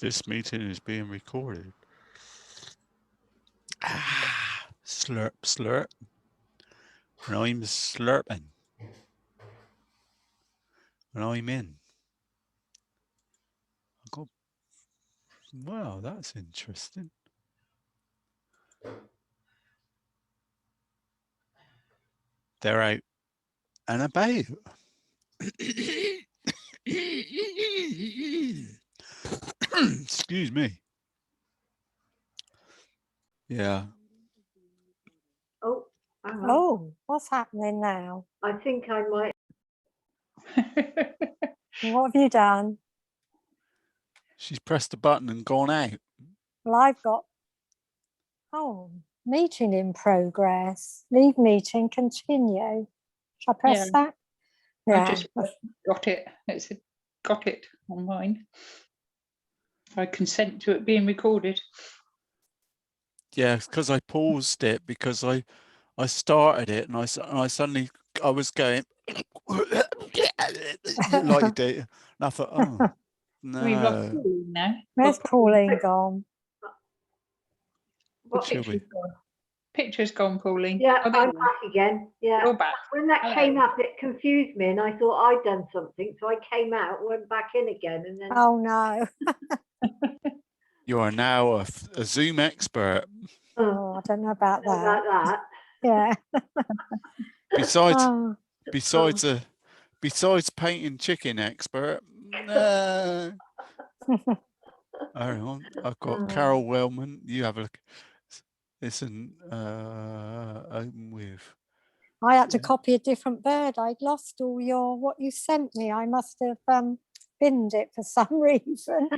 This meeting is being recorded. Ah, slurp, slurp. And I'm slurping. And I'm in. I got, wow, that's interesting. They're out and about. Excuse me. Yeah. Oh, hang on. Oh, what's happening now? I think I might. What have you done? She's pressed the button and gone out. Well, I've got, meeting in progress. Leave meeting, continue. Shall I press that? I just got it. It's got it on mine. I consent to it being recorded. Yeah, because I paused it because I started it and I suddenly I was going like you do. And I thought, oh We've lost no. Pauline now. Where's Pauline gone? What Should we? Picture's gone, Pauline. Yeah, Oh, there I'm you are. back again. Yeah. You're back. When that Hello. came up, it confused me, and I thought I'd done something, so I came out, went back in again, and then. Oh no. You are now a Zoom expert. Oh, I don't know about that. About that. Yeah. Besides painting chicken expert. Hang on, I've got Carol Wellman. You have a look. Listen, open with. I had to copy a different bird. I'd lost all what you sent me. I must have binned it for some reason,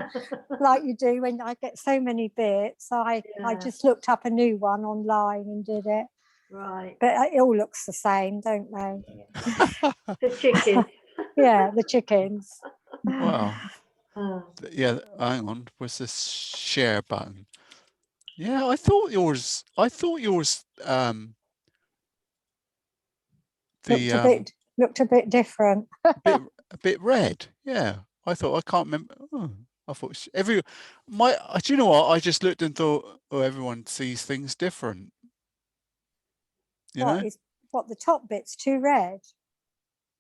like you do when I get so many bits. I just looked up a new one online and did it. Right. But it all looks the same, don't they? The chicken. Yeah, the chickens. Well, yeah, hang on. Where's this share button? Yeah, I thought yours looked a bit different. a bit red. Yeah, I thought I can't remember. Oh, I thought do you know what? I just looked and thought, oh, everyone sees things different. You know? What the top bit's too red?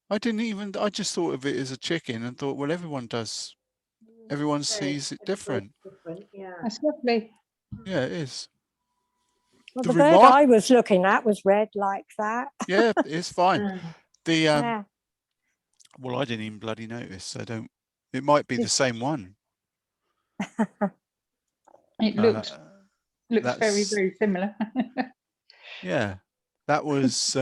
I just thought of it as a chicken and thought, well, everyone does. Everyone sees it different. Yeah. That's lovely. Yeah, it is. Well, the bird I was looking at was red like that. Yeah, it's fine. Well, I didn't even bloody notice. It might be the same one. It looks very, very similar. Yeah, that was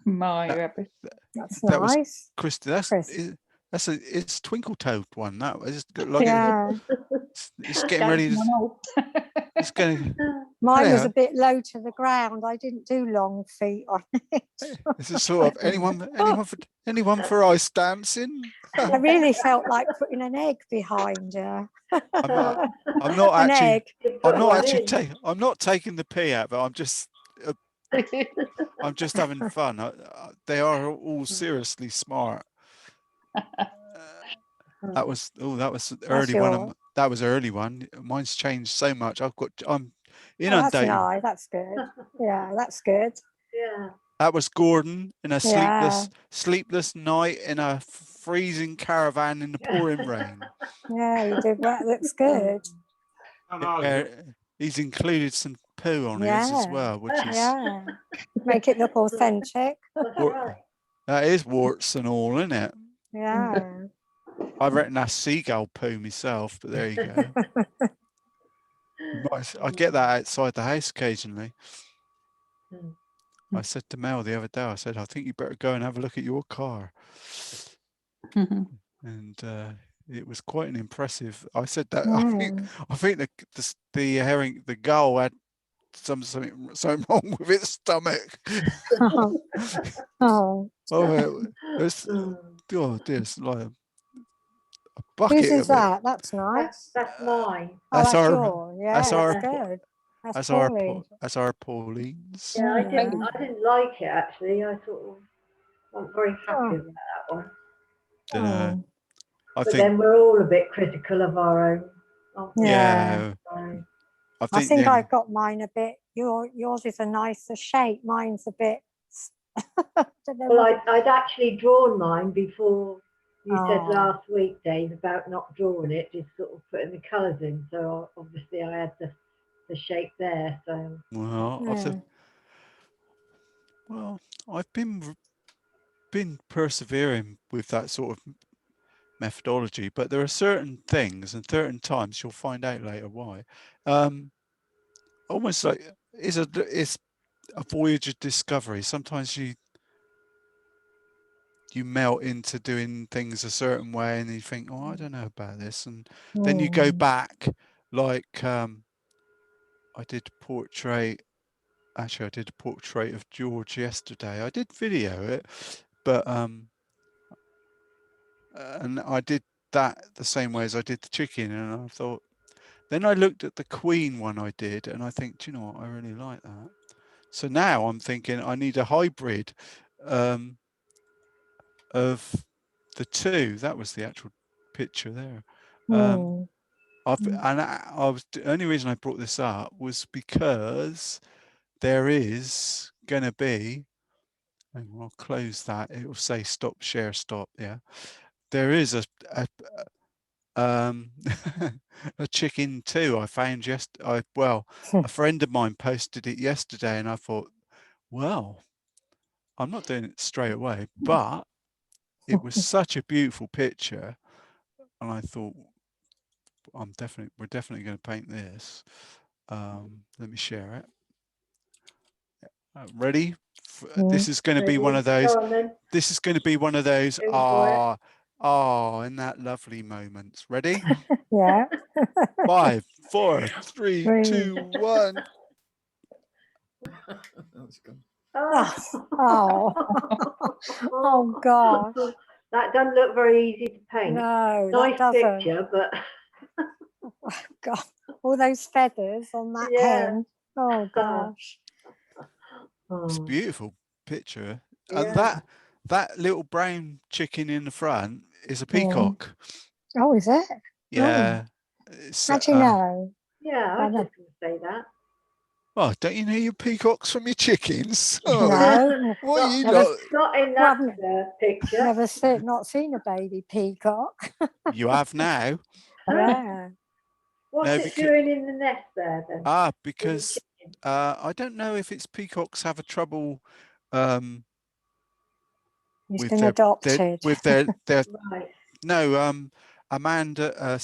my rabbit. That's that nice. Was Christy. It's Twinkle Toad one. That was like it's getting ready to. It's going. Mine was a bit low to the ground. I didn't do long feet on it. This is sort of anyone for ice dancing. I really felt like putting an egg behind her. I'm not taking the pee out, but I'm just having fun. They are all seriously smart. That was early one. That was early one. Mine's changed so much. I'm inundated. That's nice. That's good. Yeah, that's good. Yeah. That was Gordon in a sleepless night in a freezing caravan in the pouring rain. Yeah, you did that. Looks good. He's included some poo on his as well, which is make it look authentic. That is Worts and All, isn't it? Yeah. I reckon that's seagull poo myself, but there you go. I get that outside the house occasionally. I said to Mel the other day, I said, I think you better go and have a look at your car. And it was quite an impressive. I said that I think the gull had something wrong with its stomach. It's like a bucket. Whose is that? That's nice. That's mine. That's good. That's our Pauline's. Yeah, I didn't like it actually. I thought I wasn't very happy with that one. But think, then we're all a bit critical of our own, aren't we? yeah, So, I I think think then, I've got mine a bit. Yours is a nicer shape. Mine's a bit. Don't know well, what it- I'd actually drawn mine before you said Oh. last week, Dave, about not drawing it, just sort of putting the colours in. So obviously I had the shape there. So well, Yeah. well, I've been persevering with that sort of methodology, but there are certain things and certain times you'll find out later why. Almost like it's a voyage of discovery. Sometimes you melt into doing things a certain way, and you think, oh, I don't know about this, and then you go back. Like I did a portrait. Actually, I did a portrait of George yesterday. I did video it, but and I did that the same way as I did the chicken, and I thought. Then I looked at the Queen one I did, and I think, do you know what? I really like that. So now I'm thinking I need a hybrid of the two. That was the actual picture there. Mm. The only reason I brought this up was because there is going to be, and I'll close that. It will say stop, share, stop. Yeah, there is a a chicken too. I found a friend of mine posted it yesterday, and I thought, well, I'm not doing it straight away, but it was such a beautiful picture, and I thought, we're definitely going to paint this. Let me share it. Ready? This is going to be one of those. go on then. This is going to be one of those. Go for it. In that lovely moments. Ready? Yeah. 5, 4, 3, Three. 2, 1. That's good. Oh. Oh God. That doesn't look very easy to paint. No, Nice that doesn't. picture, but God, all those feathers on that Yeah. hen. Oh gosh. It's a oh, beautiful picture, and yeah. that little brown chicken in the front is a Mm. peacock. Oh, is it? Yeah. It's, How do you know? Yeah, I I was know. just going to say that. well, don't you know your peacocks from your chickens? Oh, No, what are you never- lot? Not in Well, that picture. not seen a baby peacock. You have now. Yeah. What's No, it doing in the nest there then? because I don't know if it's peacocks have a trouble He's with been their adopted. Right. no not Amanda,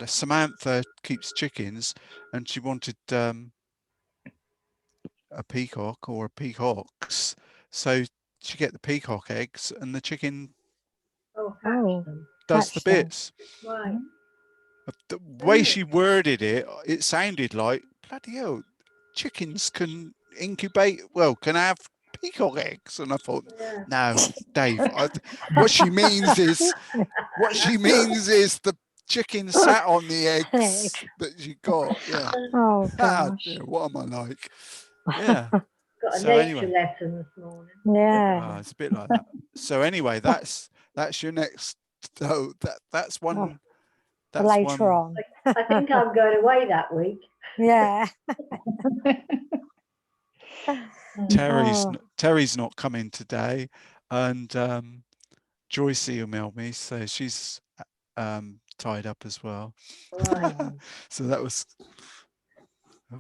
Samantha keeps chickens, and she wanted a peacock or a peacocks, so she get the peacock eggs, and the chicken Oh, Oh. hatch them. does the Hatch them. bits. Right. The way she worded it, it sounded like, bloody hell, chickens can incubate, can have peacock eggs. And I thought, Yeah. no, Dave, what she means is the chicken sat on the eggs that she got. Yeah. Oh gosh. Dear, what am I like? Yeah. Got a So nature anyway, lesson this morning. Yeah. it's a bit like that. So anyway, that's your next. Oh, that's one. Oh, That's later one. on. I think I'm going away that week. Yeah. Terry's not coming today, and Joyce emailed me, so she's tied up as well. Right. So that was.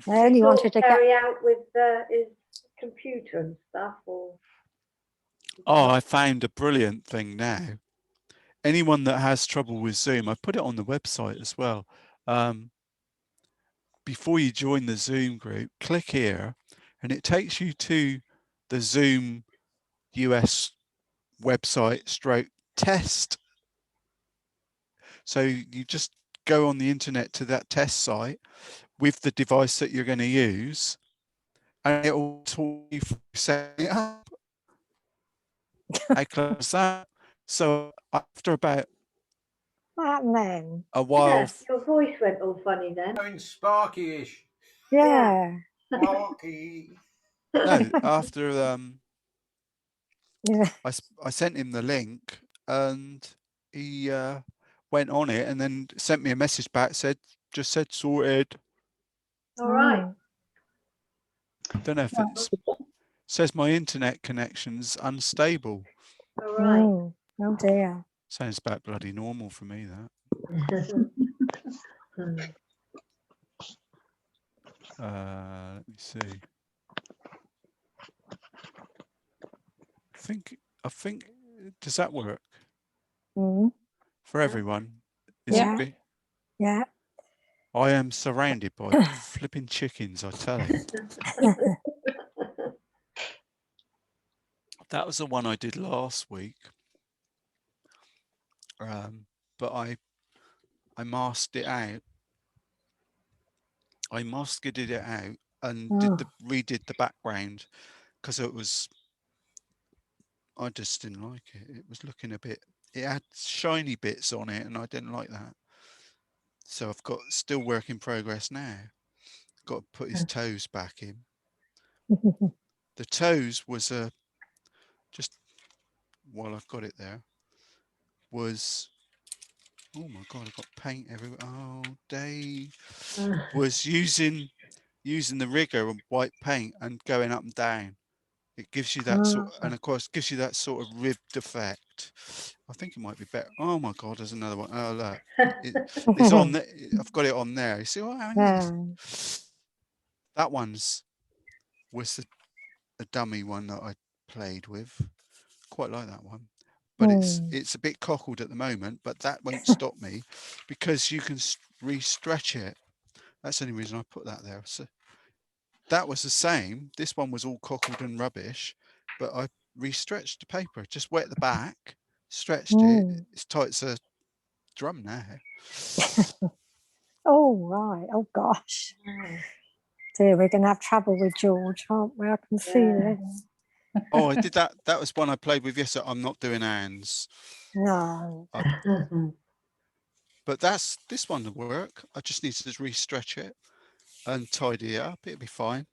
I only wanted to get. Carry out with his computer and stuff, or. Oh, I found a brilliant thing now. Anyone that has trouble with Zoom, I put it on the website as well. Before you join the Zoom group, click here, and it takes you to the Zoom US website / test. So you just go on the internet to that test site with the device that you're going to use, and it will talk you through setting it up. I close that. So after about Then. a while, Yeah, your voice went all funny then. Going Sparky-ish. Yeah. Sparky. no, after Yeah. I sent him the link, and he went on it and then sent me a message back, just said sorted. All right. Don't know if it says my internet connection's unstable. All right. Oh dear. Sounds about bloody normal for me, that. Let me see. I think, does that work Mm. for everyone? Is Yeah. it Yeah. I am surrounded by flipping chickens, I tell you. That was the one I did last week. But I masked it out. I masked it out and redid the background because I just didn't like it. It was looking a bit, it had shiny bits on it and I didn't like that. So I've got still work in progress now. Got to put his toes back in. The toes was just while I've got it there was, oh my god, I've got paint everywhere. Oh, Dave was using the rigger and white paint and going up and down. It gives you that sort, and of course gives you that sort of ribbed effect. I think it might be better. Oh my god, there's another one. Oh look, it's on. I've got it on there. You see what I mean? That was the dummy one that I played with. Quite like that one, but it's a bit cockled at the moment. But that won't stop me because you can re-stretch it. That's the only reason I put that there. So that was the same. This one was all cockled and rubbish, but I re-stretched the paper. Just wet the back, stretched it. It's tight as a drum now. Oh right. Oh gosh. Dear, we're going to have trouble with George, aren't we? I can see this. Oh, I did that. That was one I played with yesterday. I'm not doing hands. No. But this one will work. I just need to re-stretch it and tidy it up. It'll be fine.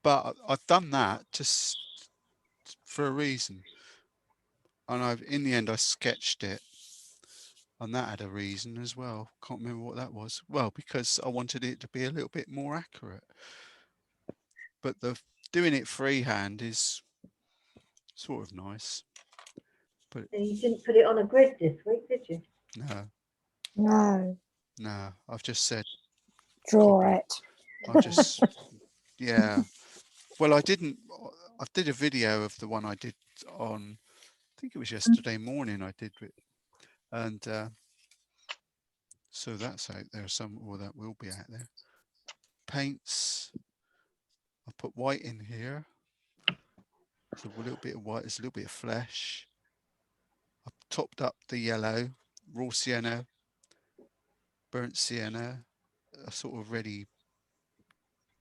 But I've done that just for a reason. And in the end, I sketched it. And that had a reason as well. Can't remember what that was. Well, because I wanted it to be a little bit more accurate. But doing it freehand is sort of nice. But you didn't put it on a grid this week, did you? No. No. I've just said Draw it. I just yeah. Well, I didn't. I did a video of the one I did on. I think it was yesterday morning. I did it, and so that's out there. Or that will be out there. Paints. I put white in here. So a little bit of white. There's a little bit of flesh. I've topped up the yellow, raw sienna, burnt sienna, a sort of ready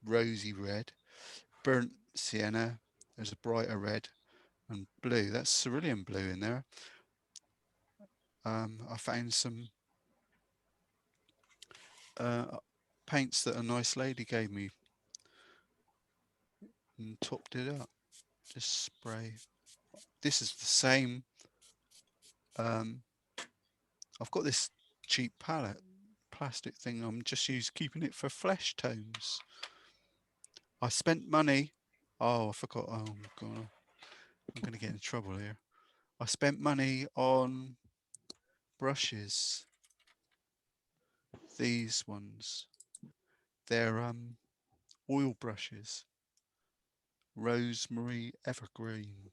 rosy red, burnt sienna. There's a brighter red and blue. That's cerulean blue in there. I found some paints that a nice lady gave me and topped it up. Just spray. This is the same. I've got this cheap palette, plastic thing. I'm just keeping it for flesh tones. I spent money. Oh, I forgot. Oh god, I'm going to get in trouble here. I spent money on brushes. These ones. They're oil brushes. Rosemary Evergreen.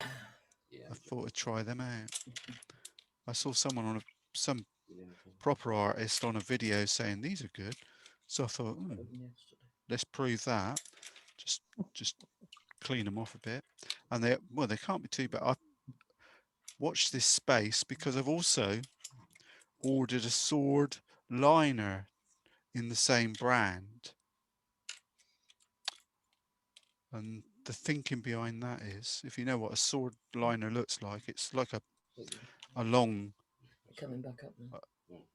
I thought I'd try them out. I saw someone some proper artist on a video saying these are good, so I thought, let's prove that. Just clean them off a bit, and they can't be too bad. I watched this space because I've also ordered a sword liner in the same brand, and the thinking behind that is, if you know what a sword liner looks like, it's like a long, coming back up now.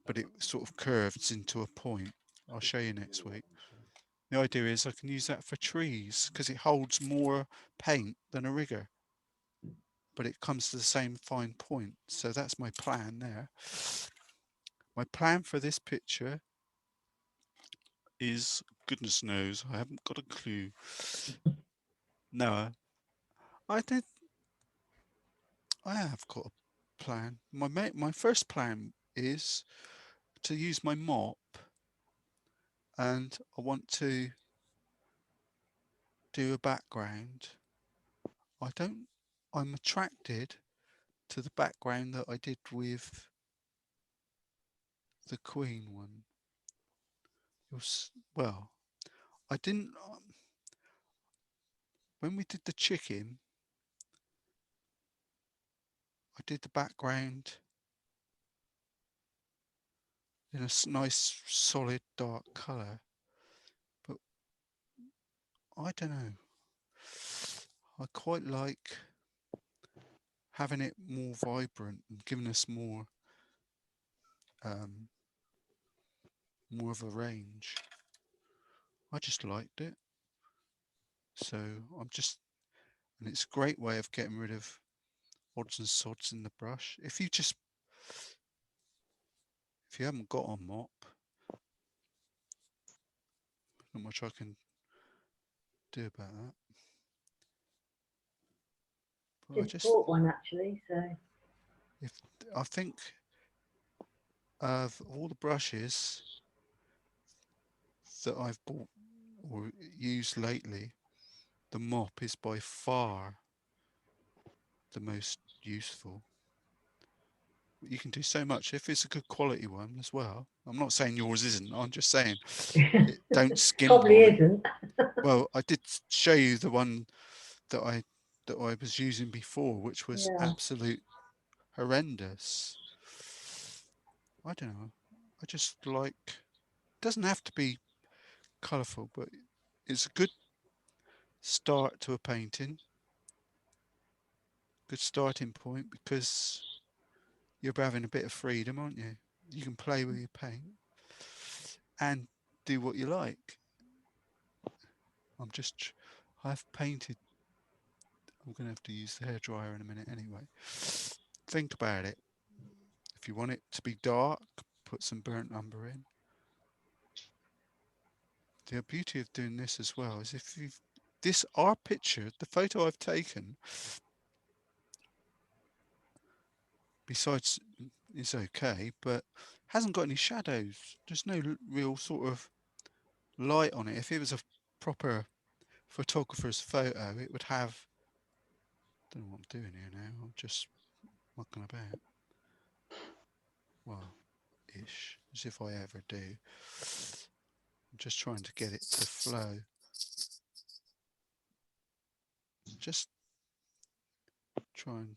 but it sort of curves into a point. I'll show you next week. The idea is I can use that for trees because it holds more paint than a rigger. but it comes to the same fine point. So that's my plan there. My plan for this picture is, goodness knows, I haven't got a clue. No, I have got a plan. My first plan is to use my mop, and I want to do a background. I'm attracted to the background that I did with the Queen one. Well, I didn't, when we did the chicken, I did the background in a nice solid dark colour, but I don't know. I quite like having it more vibrant and giving us more of a range. I just liked it. So and it's a great way of getting rid of odds and sods in the brush. If you haven't got a mop, not much I can do about that. But Just bought one actually, so I think of all the brushes that I've bought or used lately, the mop is by far the most useful. You can do so much if it's a good quality one as well. I'm not saying yours isn't. I'm just saying don't skimp probably on it. isn't. Well, I did show you the one that I was using before, which was Yeah. absolute horrendous. I don't know. I just like, it doesn't have to be colourful, but it's a good start to a painting. Good starting point, because you're having a bit of freedom, aren't you? You can play with your paint and do what you like. I've painted. I'm going to have to use the hairdryer in a minute anyway. Think about it. If you want it to be dark, put some burnt umber in. The beauty of doing this as well is our picture, the photo I've taken, besides is okay, but hasn't got any shadows. There's no real sort of light on it. If it was a proper photographer's photo, it would have, I don't know what I'm doing here now, I'm just mucking about. Well, ish, as if I ever do. I'm just trying to get it to flow. Just try and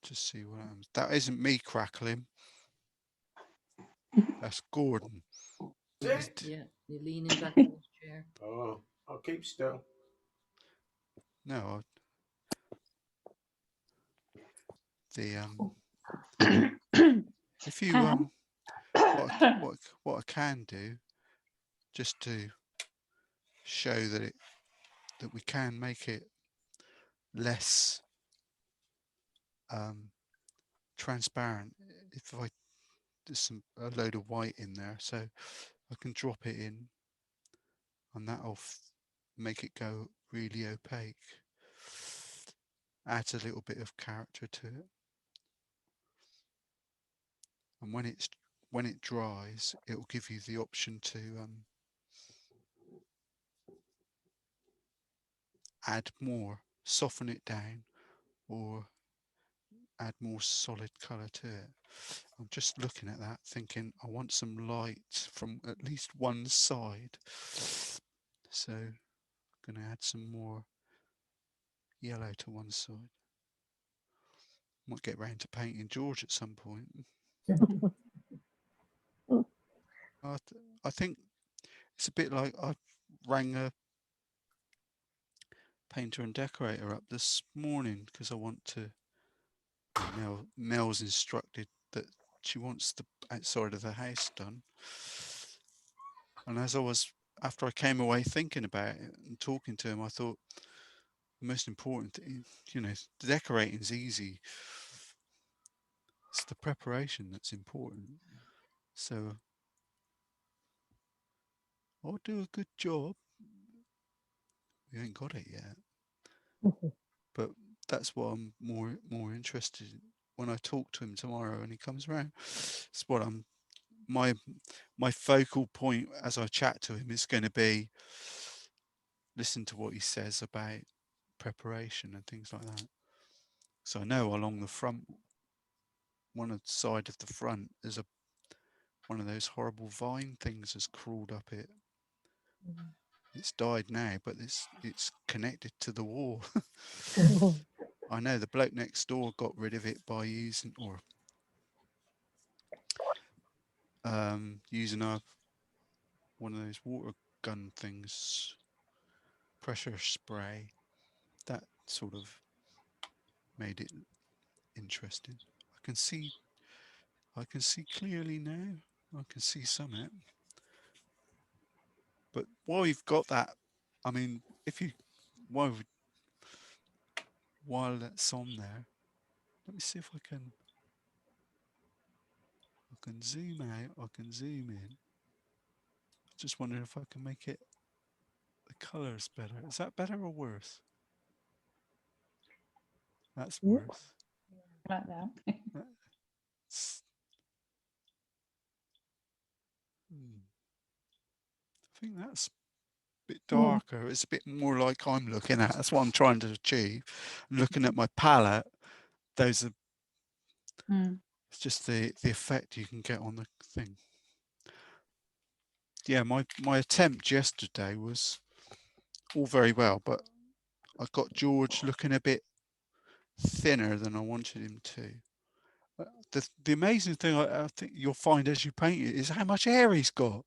just see what happens. That isn't me crackling. That's Gordon. Yeah, you're leaning back in his chair. Oh, I'll keep still. No, if you what I can do, just to show that we can make it less transparent. If there's a load of white in there, so I can drop it in, and that'll make it go really opaque. Adds a little bit of character to it. And when it dries, it will give you the option to add more, soften it down, or add more solid colour to it. I'm just looking at that, thinking I want some light from at least one side. So I'm going to add some more yellow to one side. Might get round to painting George at some point. I think it's a bit like I rang a painter and decorator up this morning because I want to. Mel's instructed that she wants the outside of the house done, and as I was after I came away thinking about it and talking to him, I thought the most important thing, the decorating's easy. It's the preparation that's important. So I'll do a good job. We ain't got it yet, but that's what I'm more interested in when I talk to him tomorrow when he comes around. It's what my focal point as I chat to him is going to be listen to what he says about preparation and things like that. So I know along the front, one side of the front, there's one of those horrible vine things has crawled up it. It's died now, but it's connected to the wall. I know the bloke next door got rid of it by using one of those water gun things, pressure spray. That sort of made it interesting. I can see clearly now. I can see some. But while you've got that, I mean, while that's on there, let me see if I can zoom out. I can zoom in. Just wondering if I can make it the colours better. Is that better or worse? That's worse. Like that. I think that's a bit darker. It's a bit more like I'm looking at. That's what I'm trying to achieve. I'm looking at my palette. Those are. It's just the effect you can get on the thing. Yeah, my attempt yesterday was all very well, but I got George looking a bit thinner than I wanted him to. The amazing thing I think you'll find as you paint it is how much hair he's got.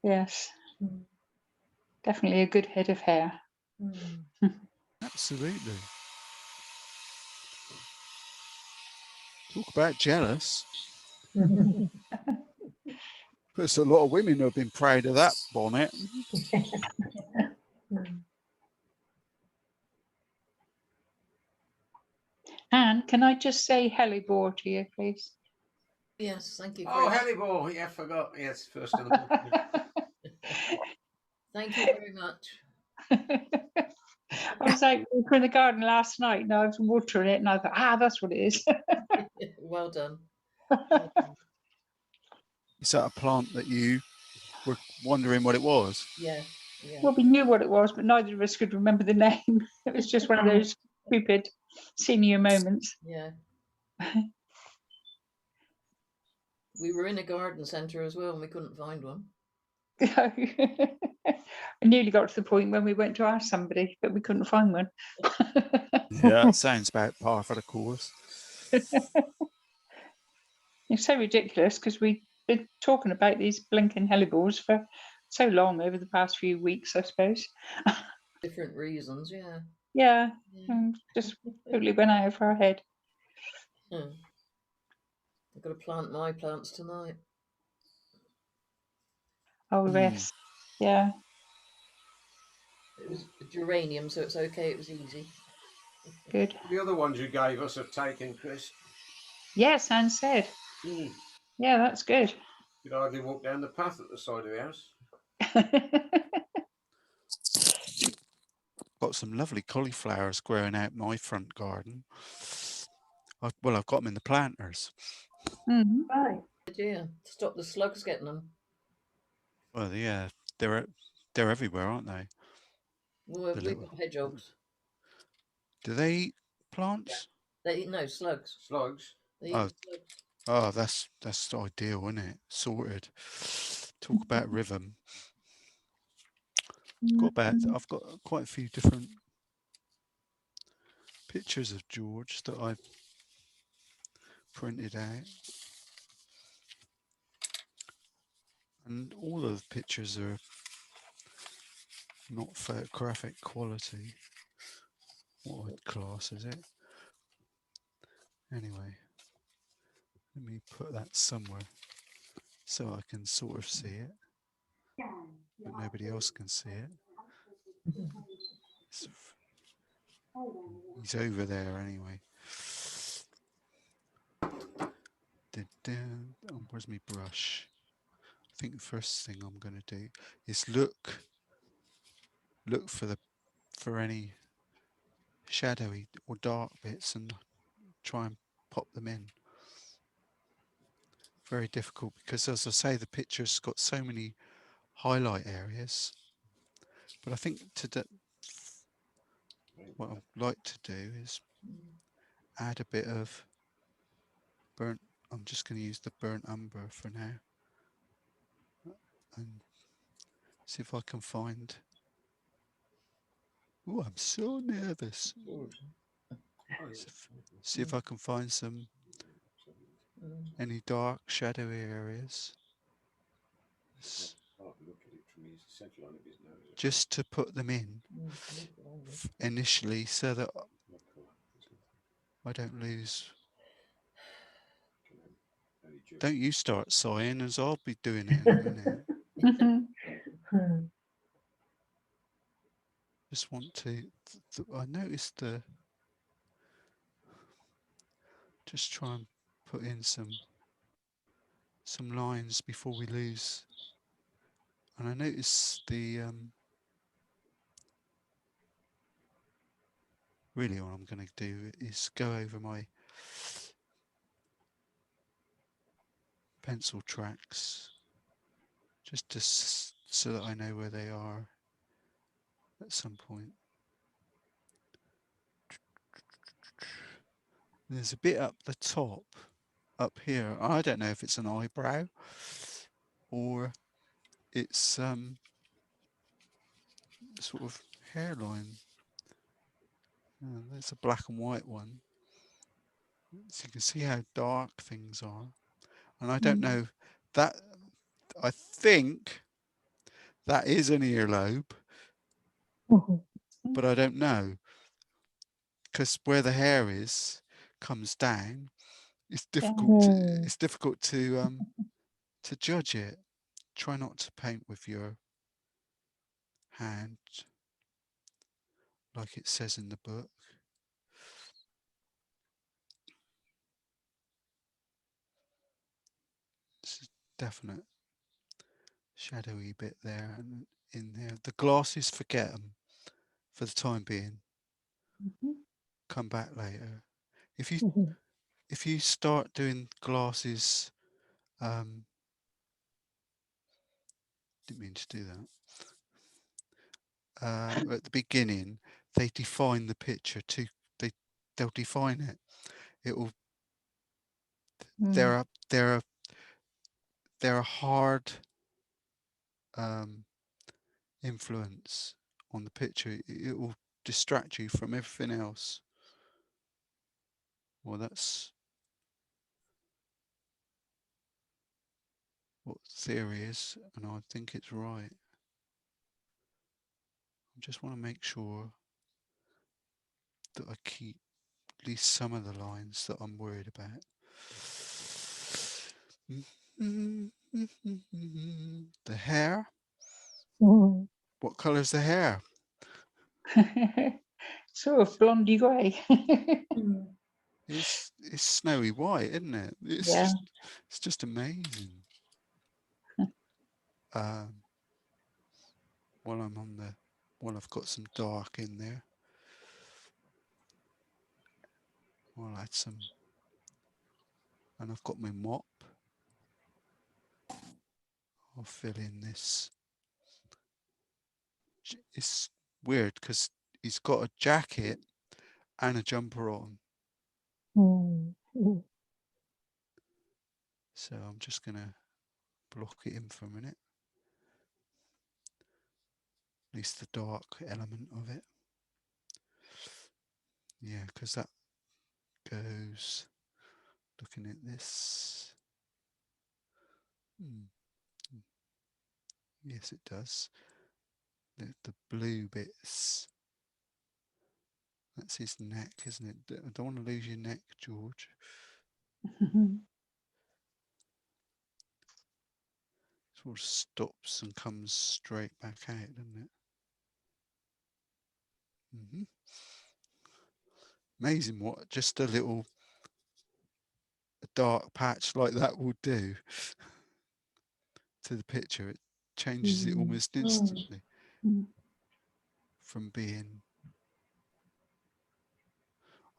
Yes, definitely a good head of hair. Absolutely. Talk about jealous. There's a lot of women who have been proud of that bonnet. Anne, can I just say hellebore to you, please? Yes, thank you. Oh, hellebore. Yeah, I forgot. Yes, first of the morning. Thank you very much. I was out in the garden last night and I was watering it and I thought, that's what it is. Well done. Is that a plant that you were wondering what it was? Yeah. Yeah. Well, we knew what it was, but neither of us could remember the name. It was just one of those stupid senior moments. Yeah. We were in a garden centre as well and we couldn't find one. I nearly got to the point when we went to ask somebody, but we couldn't find one. Yeah, that sounds about par for the course. It's so ridiculous because we've been talking about these blinking hellebores for so long over the past few weeks, I suppose. Different reasons, yeah. Yeah, and just totally went out of our head. I've got to plant my plants tonight. Oh, yes. Yeah. It was a geranium, so it's okay. It was easy. Good. The other ones you gave us have taken, Chris. Yes, Anne said. Yeah, that's good. You'd hardly walk down the path at the side of the house. Got some lovely cauliflowers growing out my front garden. I've got them in the planters. Right. Yeah, stop the slugs getting them. Well, yeah, they're everywhere, aren't they? Well, we've got hedgehogs. Do they eat plants? They eat slugs. Slugs. They eat slugs. Oh, that's ideal, isn't it? Sorted. Talk about rhythm. I've got quite a few different pictures of George that I've printed out, and all of the pictures are not photographic quality. What class is it? Anyway, let me put that somewhere. so I can sort of see it, but nobody else can see it. It's, he's over there anyway. Oh, where's my brush? I think the first thing I'm going to do is look for any shadowy or dark bits and try and pop them in. Very difficult because, as I say, the picture's got so many highlight areas. But I think what I'd like to do is add a bit of burnt. I'm just going to use the burnt umber for now and see if I can find. Oh, I'm so nervous. See if I can find any dark shadowy areas. Just to put them in initially so that I don't lose. Don't you start sighing, as I'll be doing it in a minute. Just want to. I noticed just try and put in some lines before we lose. And I noticed really what I'm going to do is go over my pencil tracks just to so that I know where they are at some point. There's a bit up the top, up here. I don't know if it's an eyebrow or it's sort of hairline. There's a black and white one. So you can see how dark things are. And I don't know that, I think that is an earlobe, but I don't know. Because where the hair is comes down, it's difficult to judge it. Try not to paint with your hand like it says in the book. It's a definite shadowy bit there and in there. The glasses, forget them for the time being. Come back later. If you start doing glasses, didn't mean to do that. At the beginning, they define the picture too. They'll define it. It will. They're a hard influence on the picture. It will distract you from everything else. Well, that's what theory is, and I think it's right. I just want to make sure that I keep at least some of the lines that I'm worried about. The hair. What colour's the hair? Sort of blondie grey. It's snowy white, isn't it? Yeah. It's just amazing. While I've got some dark in there, I'll add some, and I've got my mop. I'll fill in this. It's weird because he's got a jacket and a jumper on. So I'm just going to block it in for a minute. At least the dark element of it. Yeah, because that goes, looking at this. Yes, it does. The blue bits. That's his neck, isn't it? I don't want to lose your neck, George. Sort of stops and comes straight back out, doesn't it? Amazing what just a dark patch like that will do to the picture. It changes it almost instantly from being.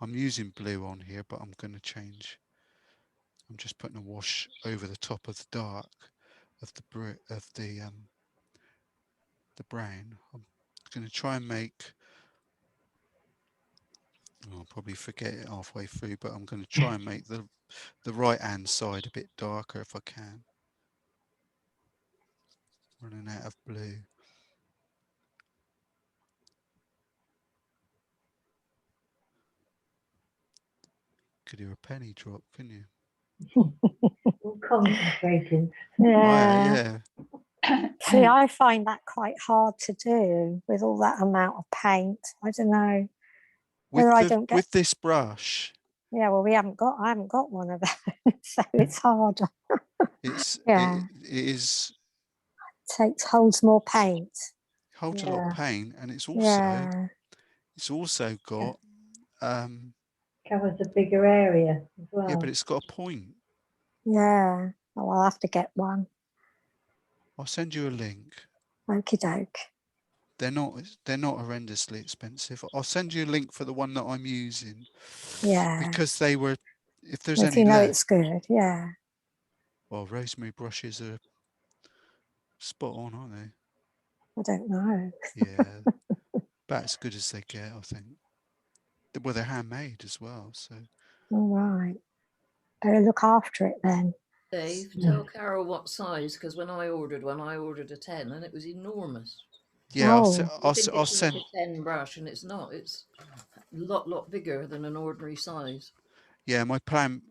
I'm using blue on here, but I'm going to change. I'm just putting a wash over the top of the dark of the brown. I'm going to try and make. I'll probably forget it halfway through, but I'm going to try and make the right hand side a bit darker if I can. Running out of blue. Could hear a penny drop, couldn't you? All concentrating. Yeah. Yeah. See, I find that quite hard to do with all that amount of paint. I don't know. Whether I don't get. With this brush. Yeah, well, I haven't got one of those, so it's harder. It is. Holds more paint. Holds a lot of paint, and it's also got Covers a bigger area as well. Yeah, but it's got a point. Yeah. Oh, I'll have to get one. I'll send you a link. Okie doke. They're not horrendously expensive. I'll send you a link for the one that I'm using. Yeah. Because they were, if there's if any you know left. It's good, yeah. Well, rosemary brushes are spot on, aren't they? I don't know. Yeah. About as good as they get, I think. Well, they're handmade as well, so. All right. Better look after it then. Dave, tell Carol what size, because when I ordered one, I ordered a 10 and it was enormous. Yeah, I'll I'll send a 10 brush, and it's not. It's a lot bigger than an ordinary size. Yeah, I plan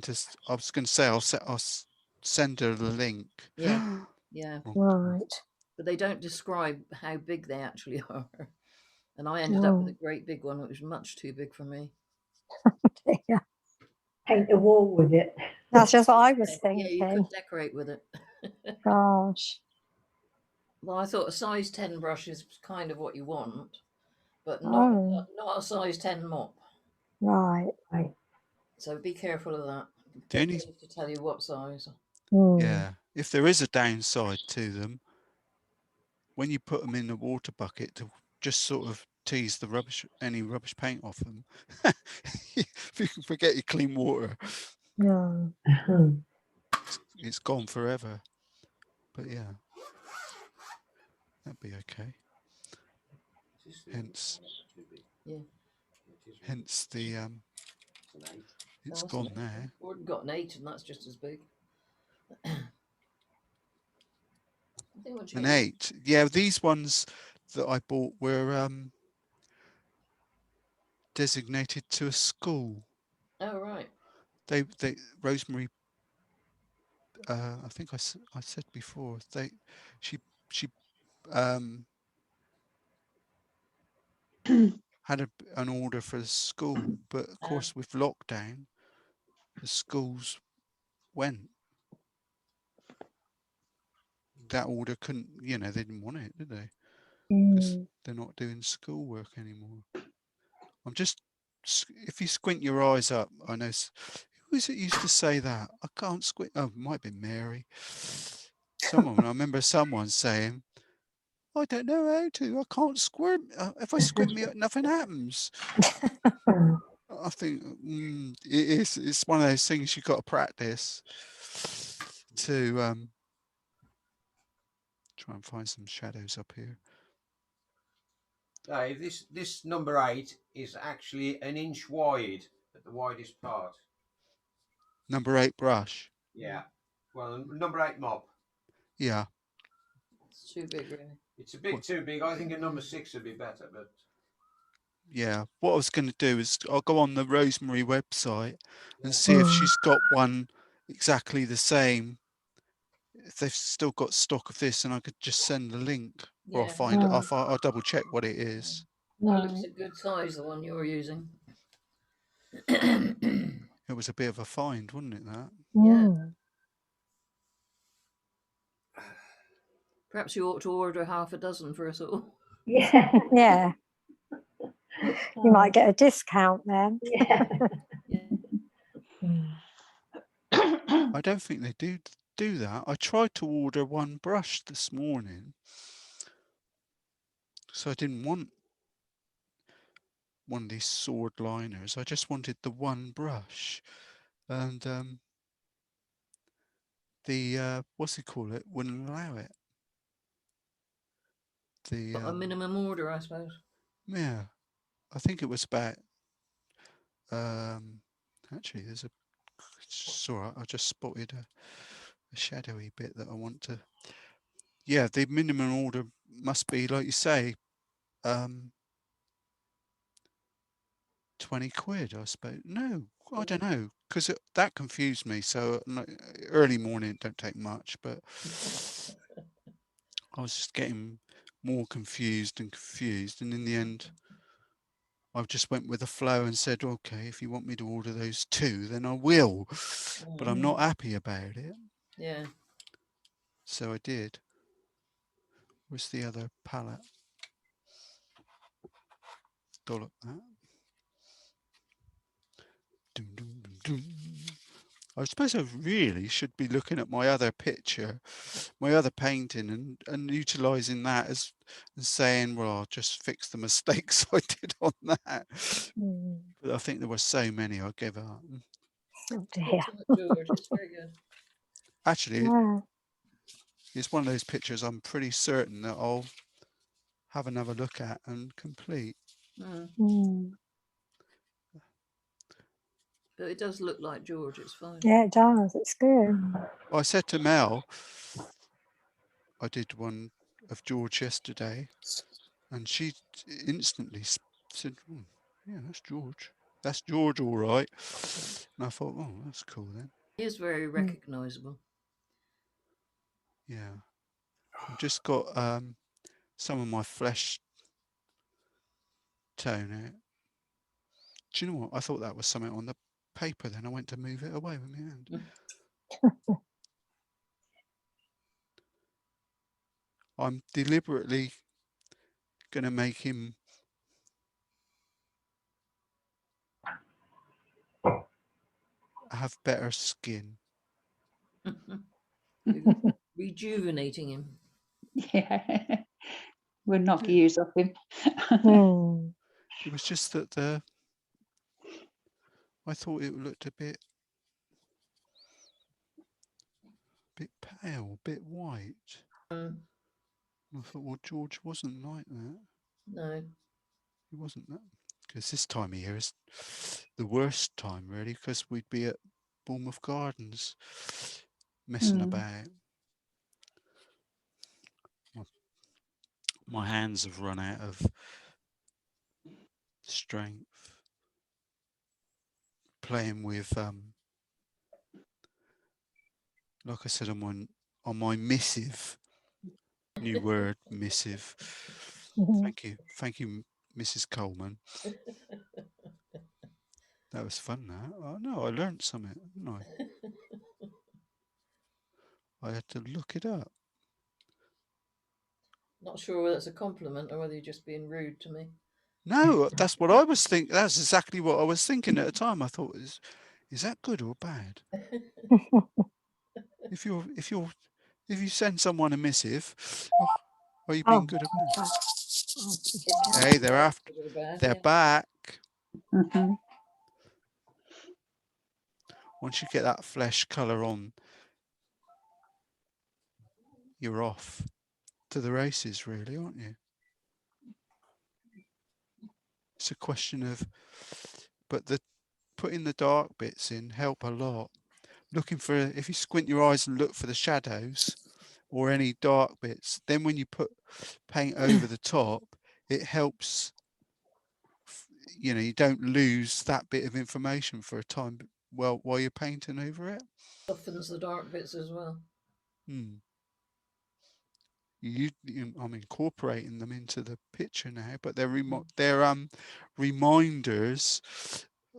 to. I was going to say I'll send her the link. Yeah, yeah. Right. But they don't describe how big they actually are. And I ended up with a great big one, which was much too big for me. Yeah. Paint a wall with it. That's just what I was thinking. Yeah, you could decorate with it. Gosh. Well, I thought a size 10 brush is kind of what you want, but not a size 10 mop. Right. So be careful of that. The only to tell you what size. Yeah, if there is a downside to them, when you put them in the water bucket to just sort of tease any rubbish paint off them, if you can forget your clean water, it's gone forever. But yeah, that'd be okay. Hence the it's gone there. Gordon got an 8, and that's just as big. An 8. Yeah, these ones that I bought were designated to a school. Oh, right. They Rosemary. I think I said before she had an order for the school, but of course with lockdown, the schools went. That order couldn't, they didn't want it, did they? Because they're not doing schoolwork anymore. I'm just, if you squint your eyes up, I know, who is it used to say that? I can't squint, oh, it might be Mary. I remember someone saying, I don't know how to, I can't squint. If I squint me, nothing happens. I think it's one of those things you've got to practice to try and find some shadows up here. This number 8 is actually 1 inch wide at the widest part. Number 8 brush. Yeah. Well, number 8 mop. Yeah. It's too big, really. It's a bit too big. I think a number 6 would be better, but. Yeah. What I was going to do is I'll go on the Rosemary website and see if she's got one exactly the same. If they've still got stock of this, and I could just send the link, or I'll double check what it is. Well, it's a good size, the one you're using. It was a bit of a find, wasn't it? That. Yeah. Perhaps you ought to order half a dozen for us all. Yeah. Yeah, you might get a discount then. Yeah. I don't think they do that. I tried to order one brush this morning, so I didn't want one of these sword liners. I just wanted the one brush, and the what's it call it wouldn't allow it. The A minimum order, I suppose. yeah, I think it was about actually there's a sorry, I just spotted a shadowy bit that I want to. Yeah, the minimum order must be, like you say, 20 quid, I suppose. No, I don't know, because that confused me. So early morning don't take much, but I was just getting more confused, and in the end, I just went with the flow and said, okay, if you want me to order those two, then I will, but I'm not happy about it. Yeah. So I did. Where's the other palette? Dollop that. Dum, dum, dum, dum. I suppose I really should be looking at my other picture, my other painting, and utilising that as and saying, well, I'll just fix the mistakes I did on that. But I think there were so many I gave up. Oh dear. George, it's very good. Actually, Yeah. it's one of those pictures I'm pretty certain that I'll have another look at and complete. But it does look like George, it's fine. Yeah, it does. It's good. I said to Mel, I did one of George yesterday, and she instantly said, oh, yeah, that's George. That's George, all right. And I thought, oh, that's cool then. He is very recognisable. Yeah. I've just got some of my flesh tone out. Do you know what? I thought that was something on the paper, then I went to move it away with my hand. I'm deliberately going to make him have better skin. Rejuvenating him. Yeah. We'll knock years off him. It was just that I thought it looked a bit pale, a bit white. I thought, well, George wasn't like that. No. He wasn't that. Because this time of year is the worst time, really, because we'd be at Bournemouth Gardens messing about. My hands have run out of strength playing with like I said on my missive, new word, missive. Thank you, Mrs. Coleman. That was fun. That no, I learned something, didn't I had to look it up. Not sure whether it's a compliment or whether you're just being rude to me. No, that's what I was thinking. That's exactly what I was thinking at the time. I thought, is that good or bad? If you send someone a missive, are you being good or bad? Hey, they're back. Once you get that flesh colour on, you're off to the races, really, aren't you? It's a question of, but putting the dark bits in help a lot. Looking for, if you squint your eyes and look for the shadows or any dark bits, then when you put paint over the top, it helps. You know, you don't lose that bit of information for a time while you're painting over it. Softens the dark bits as well. I'm incorporating them into the picture now, but they're reminders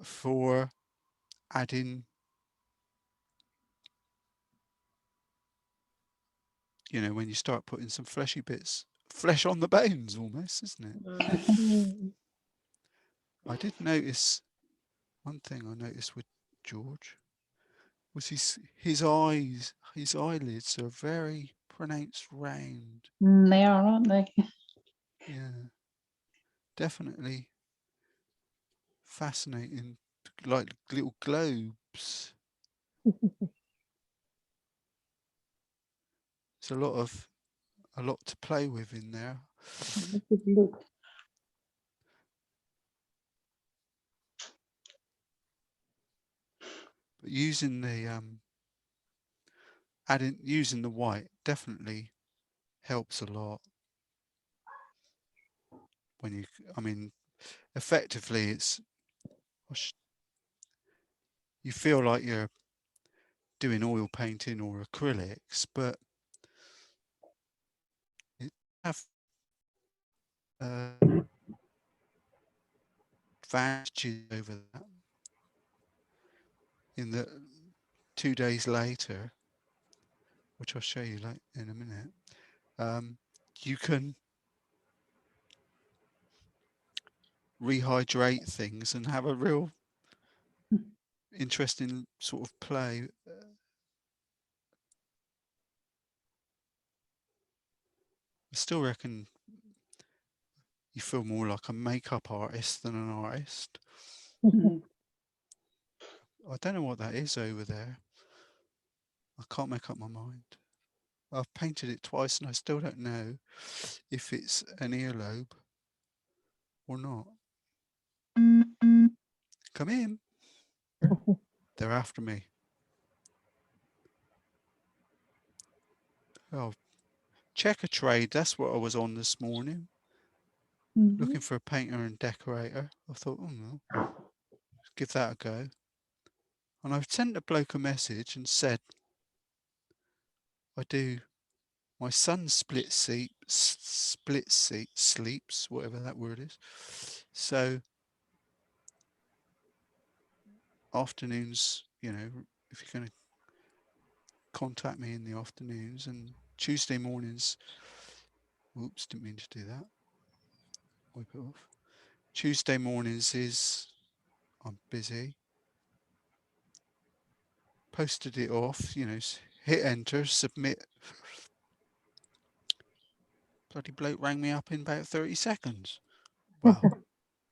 for adding you know, when you start putting some fleshy bits, flesh on the bones almost, isn't it? Mm. I did notice one thing I noticed with George was his eyes, his eyelids are very pronounced round. They are, aren't they? Yeah, definitely fascinating, like little globes. There's a lot to play with in there. Good look. But using the using the white definitely helps a lot when you, I mean, effectively it's, you feel like you're doing oil painting or acrylics, but it have advantages over that in that 2 days later, which I'll show you like in a minute, you can rehydrate things and have a real interesting sort of play. I still reckon you feel more like a makeup artist than an artist. Mhm. I don't know what that is over there. I can't make up my mind. I've painted it twice and I still don't know if it's an earlobe or not. Come in. They're after me. Oh, check a trade. That's what I was on this morning. Looking for a painter and decorator. I thought, oh no, give that a go. And I've sent the bloke a message and said, I do my son split seat sleeps, whatever that word is. So afternoons, you know, if you're going to contact me in the afternoons, and Tuesday mornings, whoops, didn't mean to do that. Wipe it off. Tuesday mornings is, I'm busy. Posted it off, you know, hit enter, submit. Bloody bloke rang me up in about 30 seconds. Well,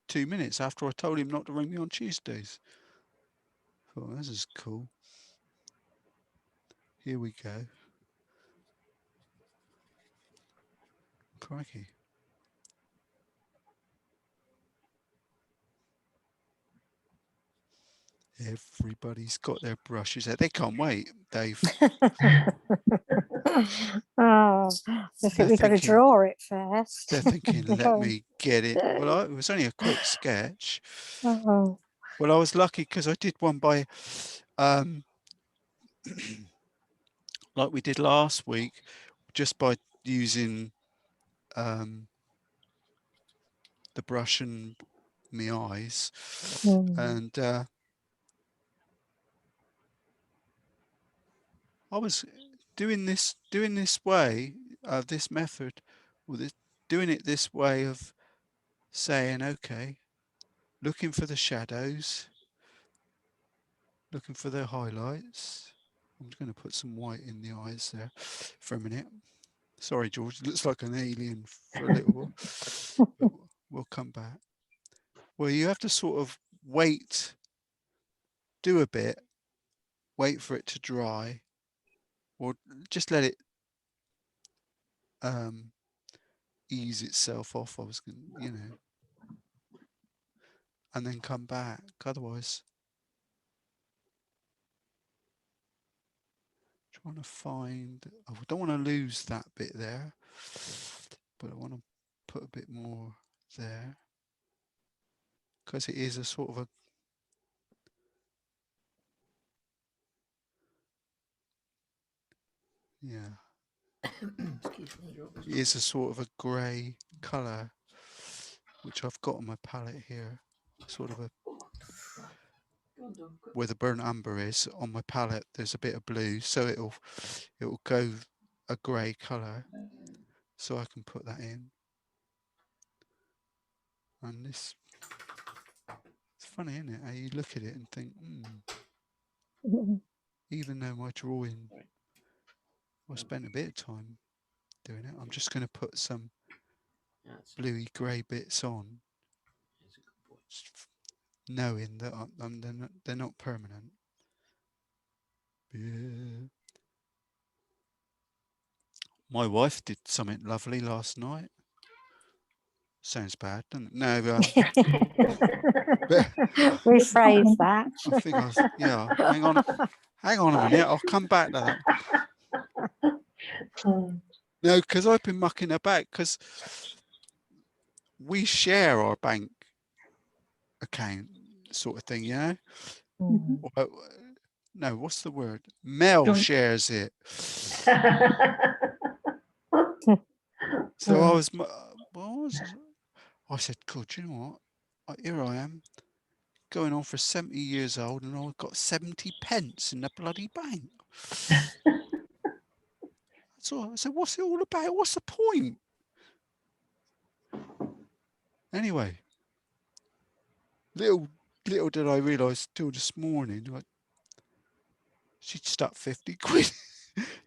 2 minutes after I told him not to ring me on Tuesdays. Oh, this is cool. Here we go. Crikey. Everybody's got their brushes out. They can't wait, Dave. Oh, I think we've got to draw it first. They're thinking, let me get it. Well, it was only a quick sketch. Oh. Well, I was lucky because I did one by, like we did last week, just by using the brush and my eyes. And I was doing this way, this method, or doing it this way of saying, okay, looking for the shadows, looking for the highlights. I'm just going to put some white in the eyes there for a minute. Sorry, George, it looks like an alien for a little while, but we'll come back. Well, you have to sort of wait, do a bit, wait for it to dry, or just let it ease itself off. I was going, you know, and then come back. Otherwise, trying to find, I don't want to lose that bit there, but I want to put a bit more there because it is a sort of a, yeah, it is a sort of a grey colour, which I've got on my palette here, sort of a, where the burnt umber is on my palette, there's a bit of blue, so it'll go a grey colour, so I can put that in. And this, it's funny, isn't it? How you look at it and think, even though my drawing, I spent a bit of time doing it, I'm just going to put some That's, bluey grey bits on, that's a good boy. knowing that they're not permanent. Yeah. My wife did something lovely last night. Sounds bad, doesn't it? No, rephrase that. I think I was, yeah, hang on a minute, I'll come back to that. No, because I've been mucking about, because we share our bank account sort of thing, you know? Mm. Well, no, what's the word? Mel Joint. shares it. So I was, I said, God, you know what? Here I am, going on for 70 years old, and I've got 70 pence in the bloody bank. So I said, what's it all about? What's the point? Anyway, little did I realise till this morning, she'd stuck 50 quid,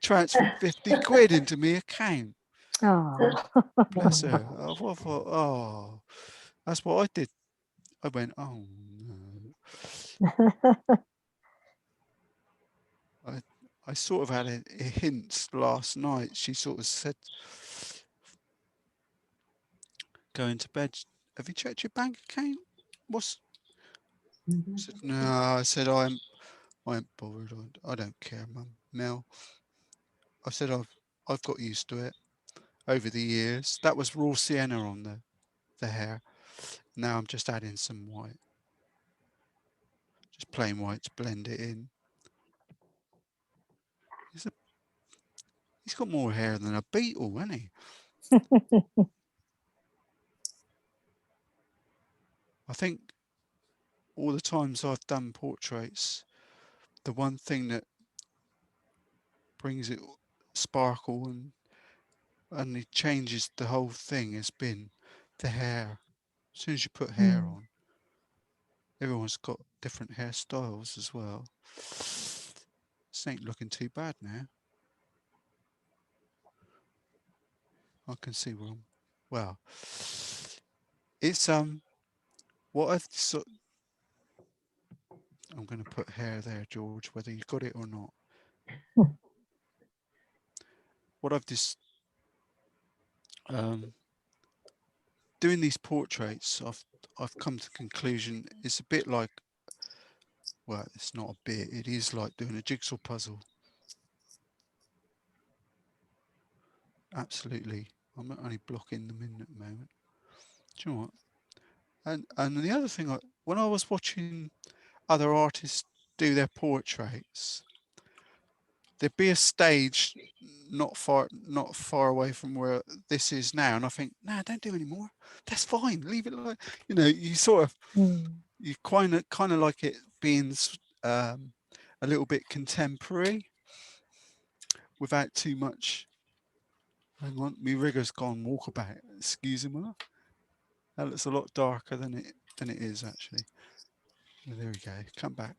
transferred 50 quid into my account. Oh. Bless her. I thought, oh, that's what I did. I went, oh no. I sort of had a hint last night. She sort of said, going to bed, have you checked your bank account? I said, no, I said, I ain't bothered. I don't care, Mum. Mel, I said, I've got used to it over the years. That was raw sienna on the hair. Now I'm just adding some white. Just plain white to blend it in. He's got more hair than a beetle, hasn't he? I think all the times I've done portraits, the one thing that brings it sparkle and it changes the whole thing has been the hair. As soon as you put hair on, everyone's got different hairstyles as well. This ain't looking too bad now. I can see where well, it's what I'm going to put hair there, George, whether you got it or not. What I've just doing these portraits, I've come to the conclusion it's a bit like, well, it's not a bit, it is like doing a jigsaw puzzle. Absolutely. I'm only blocking them in at the moment. Do you know what? And the other thing, when I was watching other artists do their portraits, there'd be a stage not far away from where this is now, and I think, no, don't do any more. That's fine. Leave it like, you sort of, you kind of like it being a little bit contemporary without too much. Hang on, my rigger's gone walkabout. Excuse me. That looks a lot darker than it is actually. Well, there we go. Come back.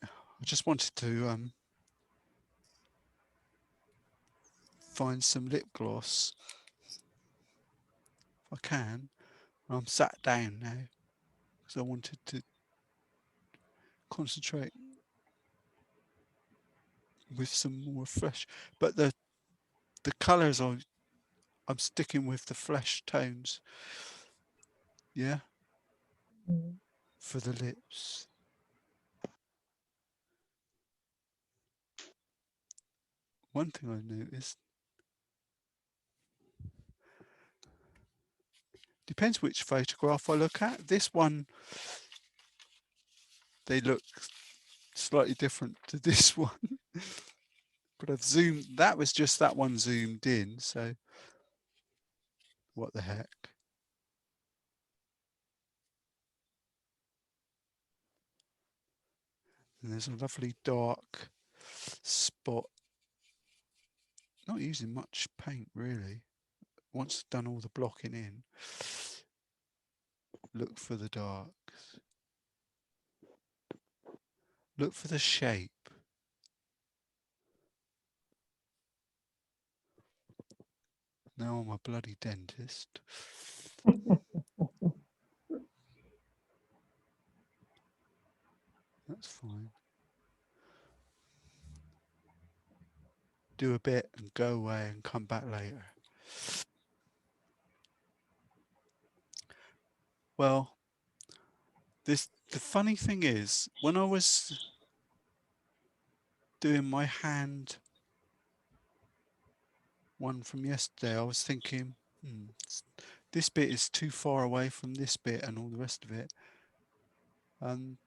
I just wanted to find some lip gloss if I can. I'm sat down now because I wanted to concentrate with some more flesh. But the colours I'm sticking with the flesh tones. Yeah. For the lips. One thing I noticed, depends which photograph I look at. This one, they look slightly different to this one. But I've zoomed, that was just that one zoomed in, so what the heck. And there's a lovely dark spot not using much paint really. Once done all the blocking in, look for the darks. Look for the shape. Now I'm a bloody dentist. That's fine. Do a bit and go away and come back later. Well, the funny thing is, when I was doing my hand one from yesterday, I was thinking, this bit is too far away from this bit and all the rest of it. And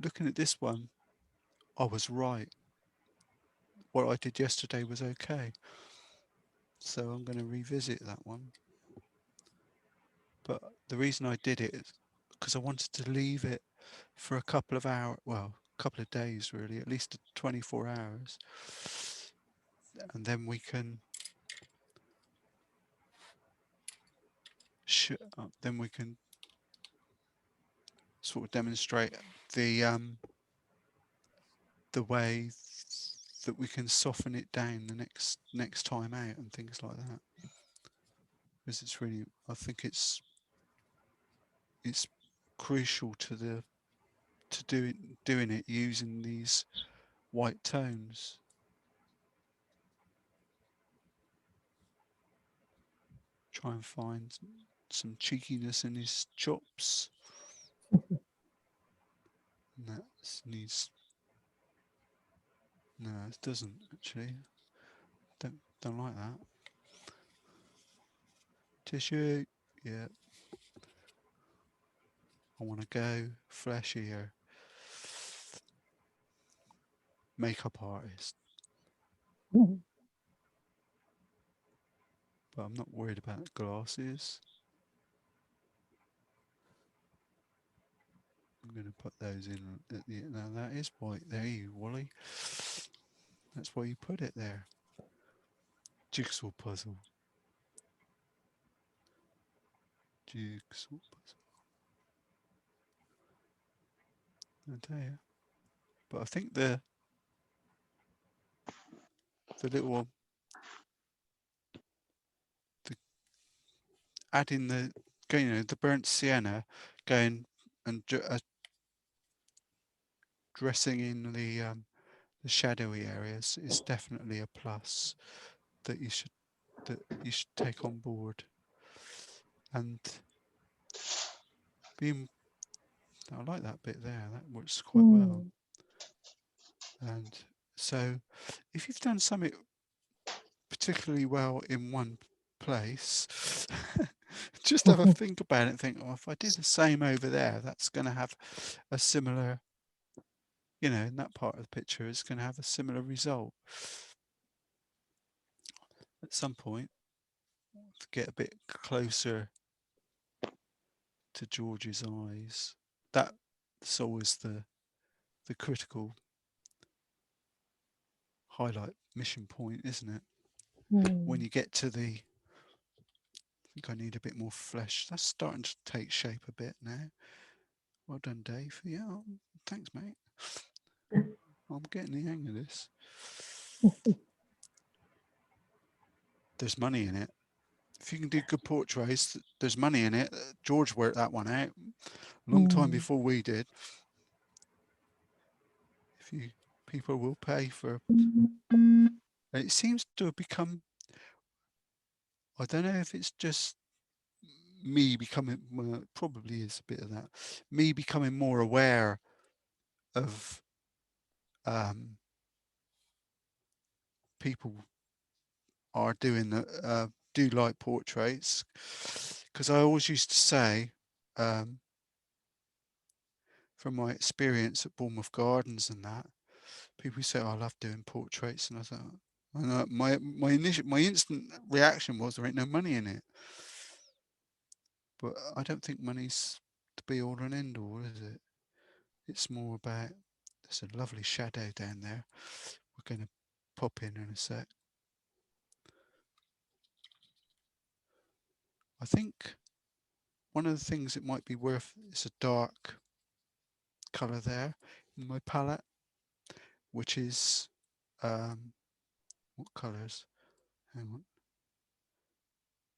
looking at this one, I was right. What I did yesterday was okay. So I'm going to revisit that one. But the reason I did it is because I wanted to leave it for a couple of hours, well, a couple of days really, at least 24 hours. And then we can sort of demonstrate the way that we can soften it down the next time out and things like that. Because it's really, I think it's crucial to doing it using these white tones. Try and find some cheekiness in his chops. And that needs, no, it doesn't actually. Don't like that. Tissue, yeah. I want to go flashier. Makeup artist. But I'm not worried about glasses. I'm going to put those in at the end. Now that is white. There you, Wally. That's why you put it there. Jigsaw puzzle. Jigsaw puzzle. I tell you. But I think the little adding the burnt sienna, going and dressing in the shadowy areas is definitely a plus that you should take on board. And I like that bit there. That works quite well. And so, if you've done something particularly well in one place, just have a think about it and think, oh, if I did the same over there, that's going to have a similar, in that part of the picture, it's going to have a similar result. At some point, to get a bit closer to George's eyes, that's always the critical highlight mission point, isn't it? When you get to I think I need a bit more flesh. That's starting to take shape a bit now. Well done, Dave. Yeah, thanks, mate. I'm getting the hang of this. There's money in it. If you can do good portraits, there's money in it. George worked that one out a long time before we did. People will pay for. It seems to have become. I don't know if it's just me becoming. Well, it probably is a bit of that. Me becoming more aware of people are doing do like portraits, because I always used to say, from my experience at Bournemouth Gardens and that, people say, oh, I love doing portraits, and I thought, and my instant reaction was, there ain't no money in it. But I don't think money's the be all and end all, is it? It's more about, there's a lovely shadow down there. We're going to pop in a sec. I think one of the things it might be worth is a dark colour there in my palette, which is what colours? Hang on,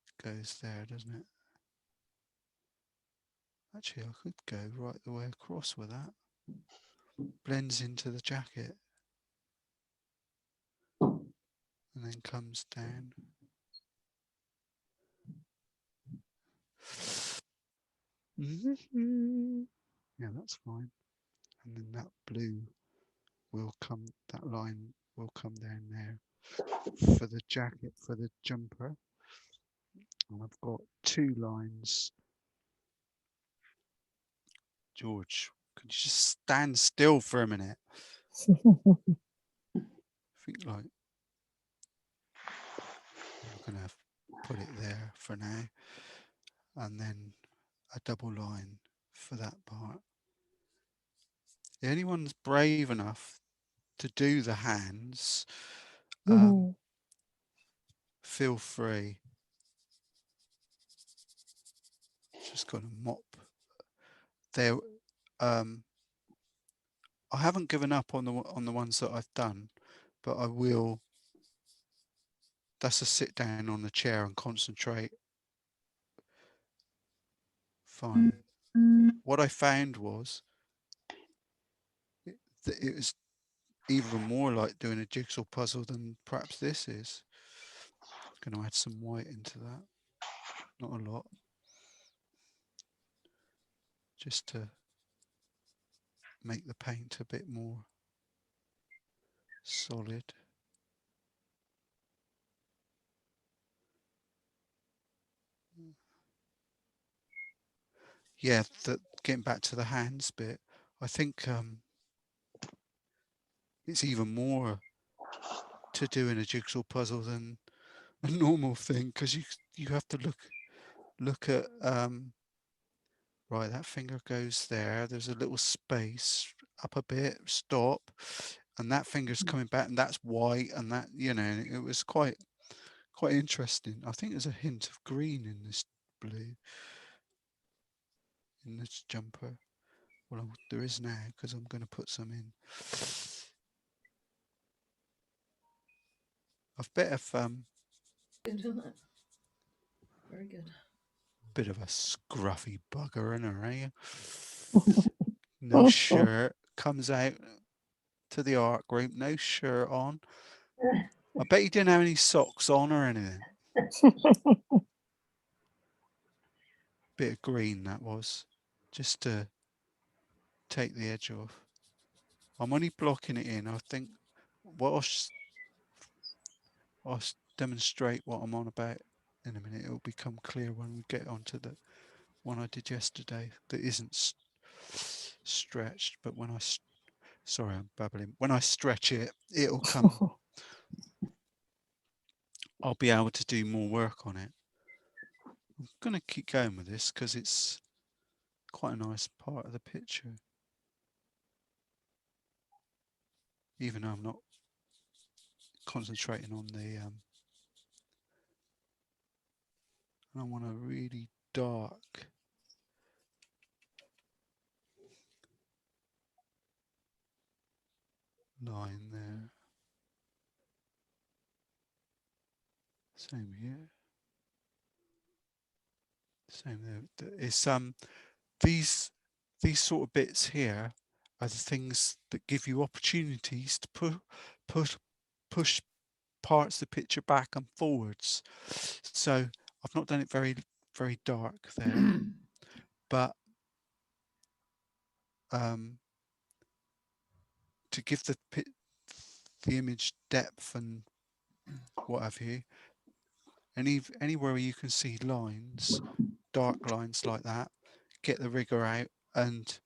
it goes there, doesn't it? Actually, I could go right the way across with that. Blends into the jacket and then comes down. Yeah, that's fine. And then that blue will come, that line will come down there for the jacket, for the jumper. And I've got 2 lines. George, could you just stand still for a minute? I think like I'm gonna put it there for now, and then a double line for that part. If anyone's brave enough to do the hands, feel free. Just got to mop there. I haven't given up on the ones that I've done, but I will. That's a sit down on the chair and concentrate. Fine. What I found was that it was even more like doing a jigsaw puzzle than perhaps this is. I'm going to add some white into that. Not a lot. Just to make the paint a bit more solid. Yeah, getting back to the hands bit, I think it's even more to do in a jigsaw puzzle than a normal thing, because you have to look at right, that finger goes there, there's a little space up a bit, stop, and that finger's coming back, and that's white, and that, you know, it was quite interesting. I think there's a hint of green in this blue, in this jumper. Well, there is now, because I'm going to put some in. I've bet if Good, isn't it? Very good. bit of a scruffy bugger in her, eh? No shirt, comes out to the art group, no shirt on. I bet you didn't have any socks on or anything. Bit of green that was, just to take the edge off. I'm only blocking it in. I think what I'll demonstrate what I'm on about in a minute. It'll become clear when we get onto the one I did yesterday that isn't stretched, but when sorry, I'm babbling. When I stretch it, it'll come. I'll be able to do more work on it. I'm going to keep going with this because it's quite a nice part of the picture. Even though I'm not concentrating on the I want a really dark line there. Same here. Same there. It's these sort of bits here are the things that give you opportunities to push parts of the picture back and forwards. So I've not done it very dark there, but to give the image depth and what have you, anywhere you can see lines, dark lines like that, get the rigger out and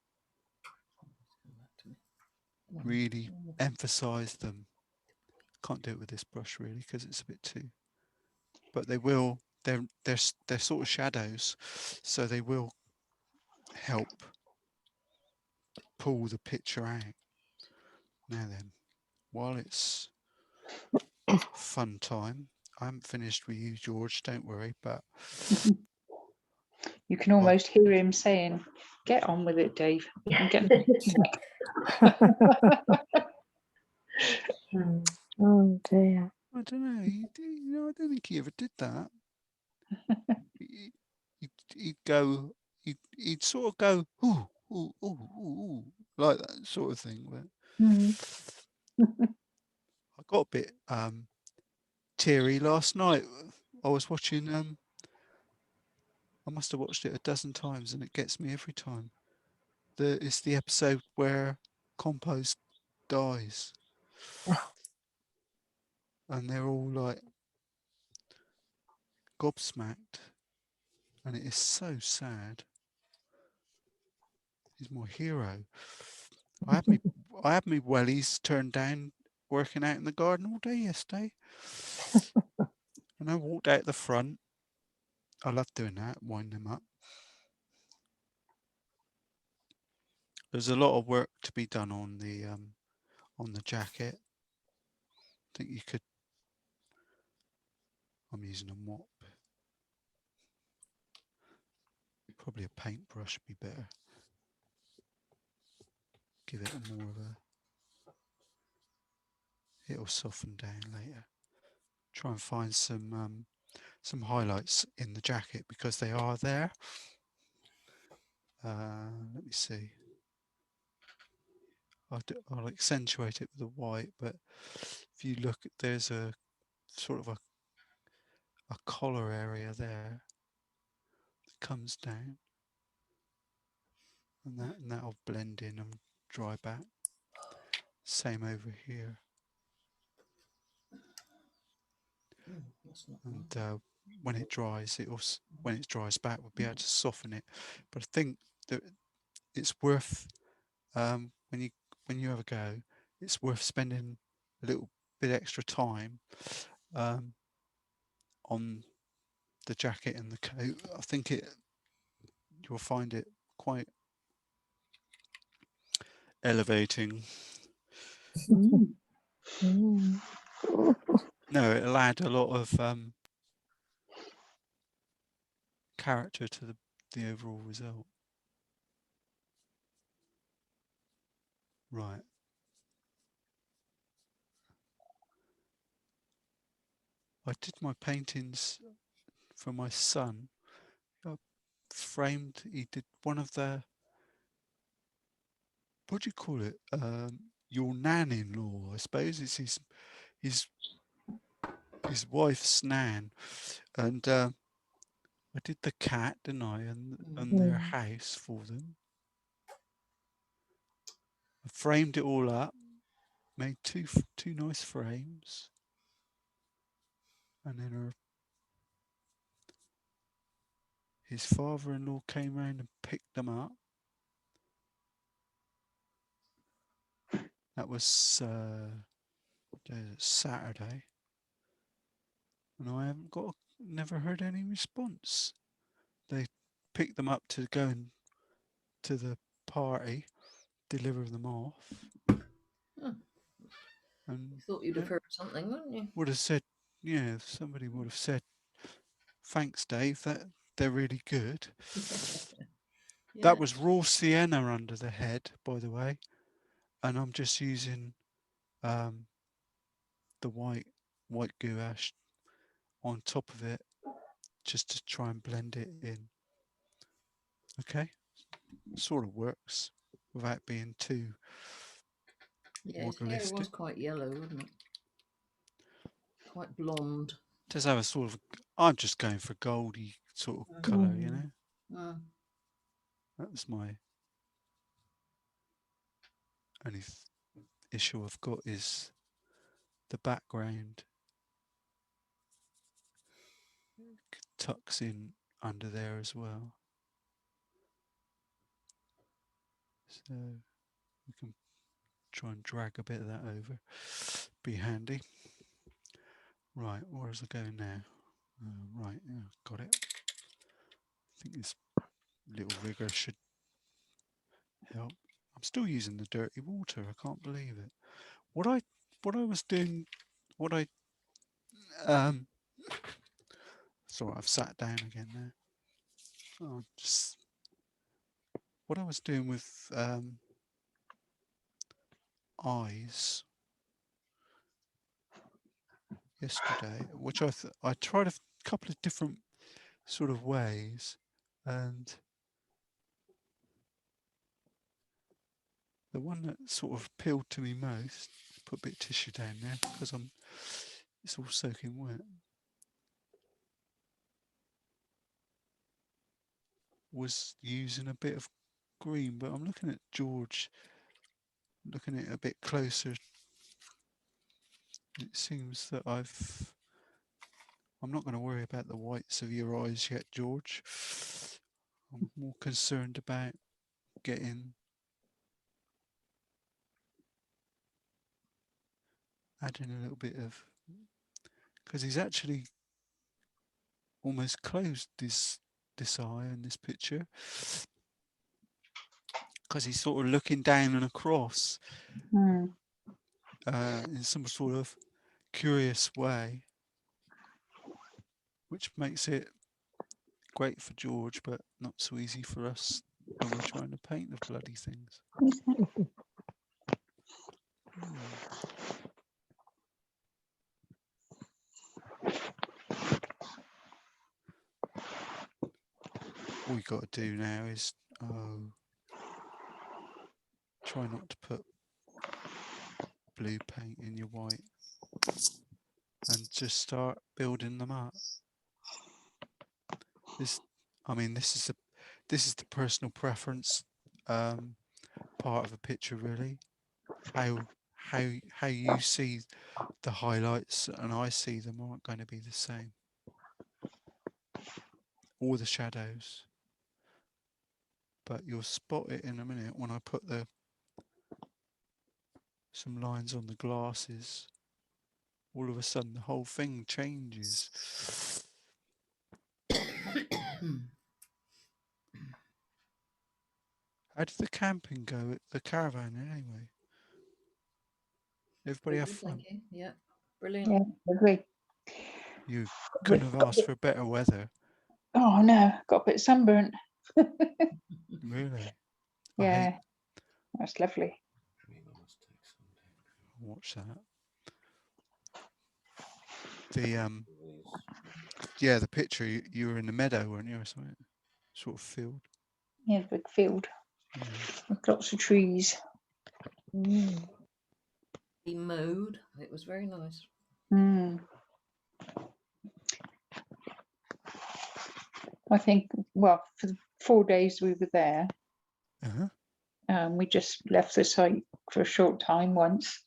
really emphasize them. Can't do it with this brush really because it's a bit too, but they will, they're sort of shadows, so they will help pull the picture out. Now then, while it's fun time. I haven't finished with you, George, don't worry, but You can almost hear him saying, "Get on with it, Dave." And get Oh dear. I don't know. I don't think he ever did that. He'd go. He'd sort of go, ooh, ooh, ooh, ooh, ooh, like that sort of thing. But I got a bit teary last night. I was watching. I must have watched it a dozen times, and it gets me every time. It's the episode where Compost dies, and they're all like gobsmacked, and it is so sad. He's my hero. I had me wellies turned down working out in the garden all day yesterday, and I walked out the front. I love doing that, wind them up. There's a lot of work to be done on the jacket. I think you could. I'm using a mop. Probably a paintbrush would be better. Give it a more of a. It'll soften down later. Try and find some highlights in the jacket because they are there. Let me see. I'll accentuate it with the white, but if you look, there's a sort of a collar area there that comes down, and that'll blend in and dry back. Same over here, and when it dries, when it dries back, we'll be able to soften it. But I think that it's worth when you have a go, it's worth spending a little bit extra time on the jacket and the coat. I think you'll find it quite elevating. Mm. No, it'll add a lot of character to the overall result. Right. I did my paintings for my son. I framed. He did one of what do you call it? Your nan-in-law, I suppose. It's his wife's nan, and I did the cat, didn't I? And their house for them. I framed it all up, made two nice frames, and then his father-in-law came round and picked them up. That was Saturday, and I never heard any response. They picked them up to go to the party, deliver them off. And You thought you'd have heard something, wouldn't you? would have said, yeah, somebody would have said, thanks, Dave, they're really good. That was raw sienna under the head, by the way, and I'm just using the white gouache on top of it just to try and blend it in. Okay, sort of works without being too his hair was quite yellow, wasn't it? Quite blonde. Does have a sort of. I'm just going for goldy sort of colour, you know. That was my only issue I've got is the background tucks in under there as well. So we can try and drag a bit of that over. Be handy. Right, where's I going now? Right, yeah, got it. I think this little rigger should help. I'm still using the dirty water. I can't believe it. What I was doing what I sorry, I've sat down again now. Oh, just what I was doing with eyes yesterday, which I tried a couple of different sort of ways, and the one that sort of appealed to me most, put a bit of tissue down there because it's all soaking wet, was using a bit of green, but I'm looking at George, looking at it a bit closer. It seems that I'm not going to worry about the whites of your eyes yet, George. I'm more concerned about adding a little bit of, because he's actually almost closed this eye in this picture, because he's sort of looking down and across in some sort of curious way, which makes it great for George, but not so easy for us when we're trying to paint the bloody things. All you got to do now is try not to put blue paint in your white and just start building them up. This is the personal preference part of a picture, really. How you see the highlights and I see them aren't going to be the same, or the shadows, but you'll spot it in a minute when I put some lines on the glasses. All of a sudden the whole thing changes. How did the camping go at the caravan anyway? Everybody have fun? Thank you. Yeah, brilliant. Yeah, agree. You couldn't have asked for better weather. Oh no, got a bit sunburnt. Really? Yeah, that's lovely. Watch that. The picture, you were in the meadow, weren't you, or something? Sort of field. Yeah, big field with lots of trees. He mowed. It was very nice. I think, well, for the 4 days we were there, we just left the site for a short time once,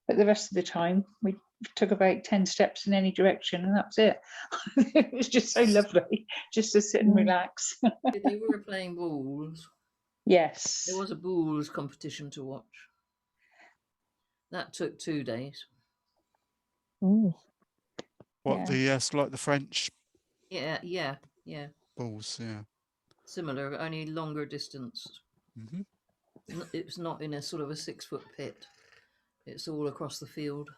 but the rest of the time we took about 10 steps in any direction and that's it. It was just so lovely just to sit and relax. They were playing balls. Yes. There was a balls competition to watch. That took 2 days. What, like the French? Yeah. Balls, yeah. Similar, only longer distance. It's not in a sort of a 6-foot pit. It's all across the field.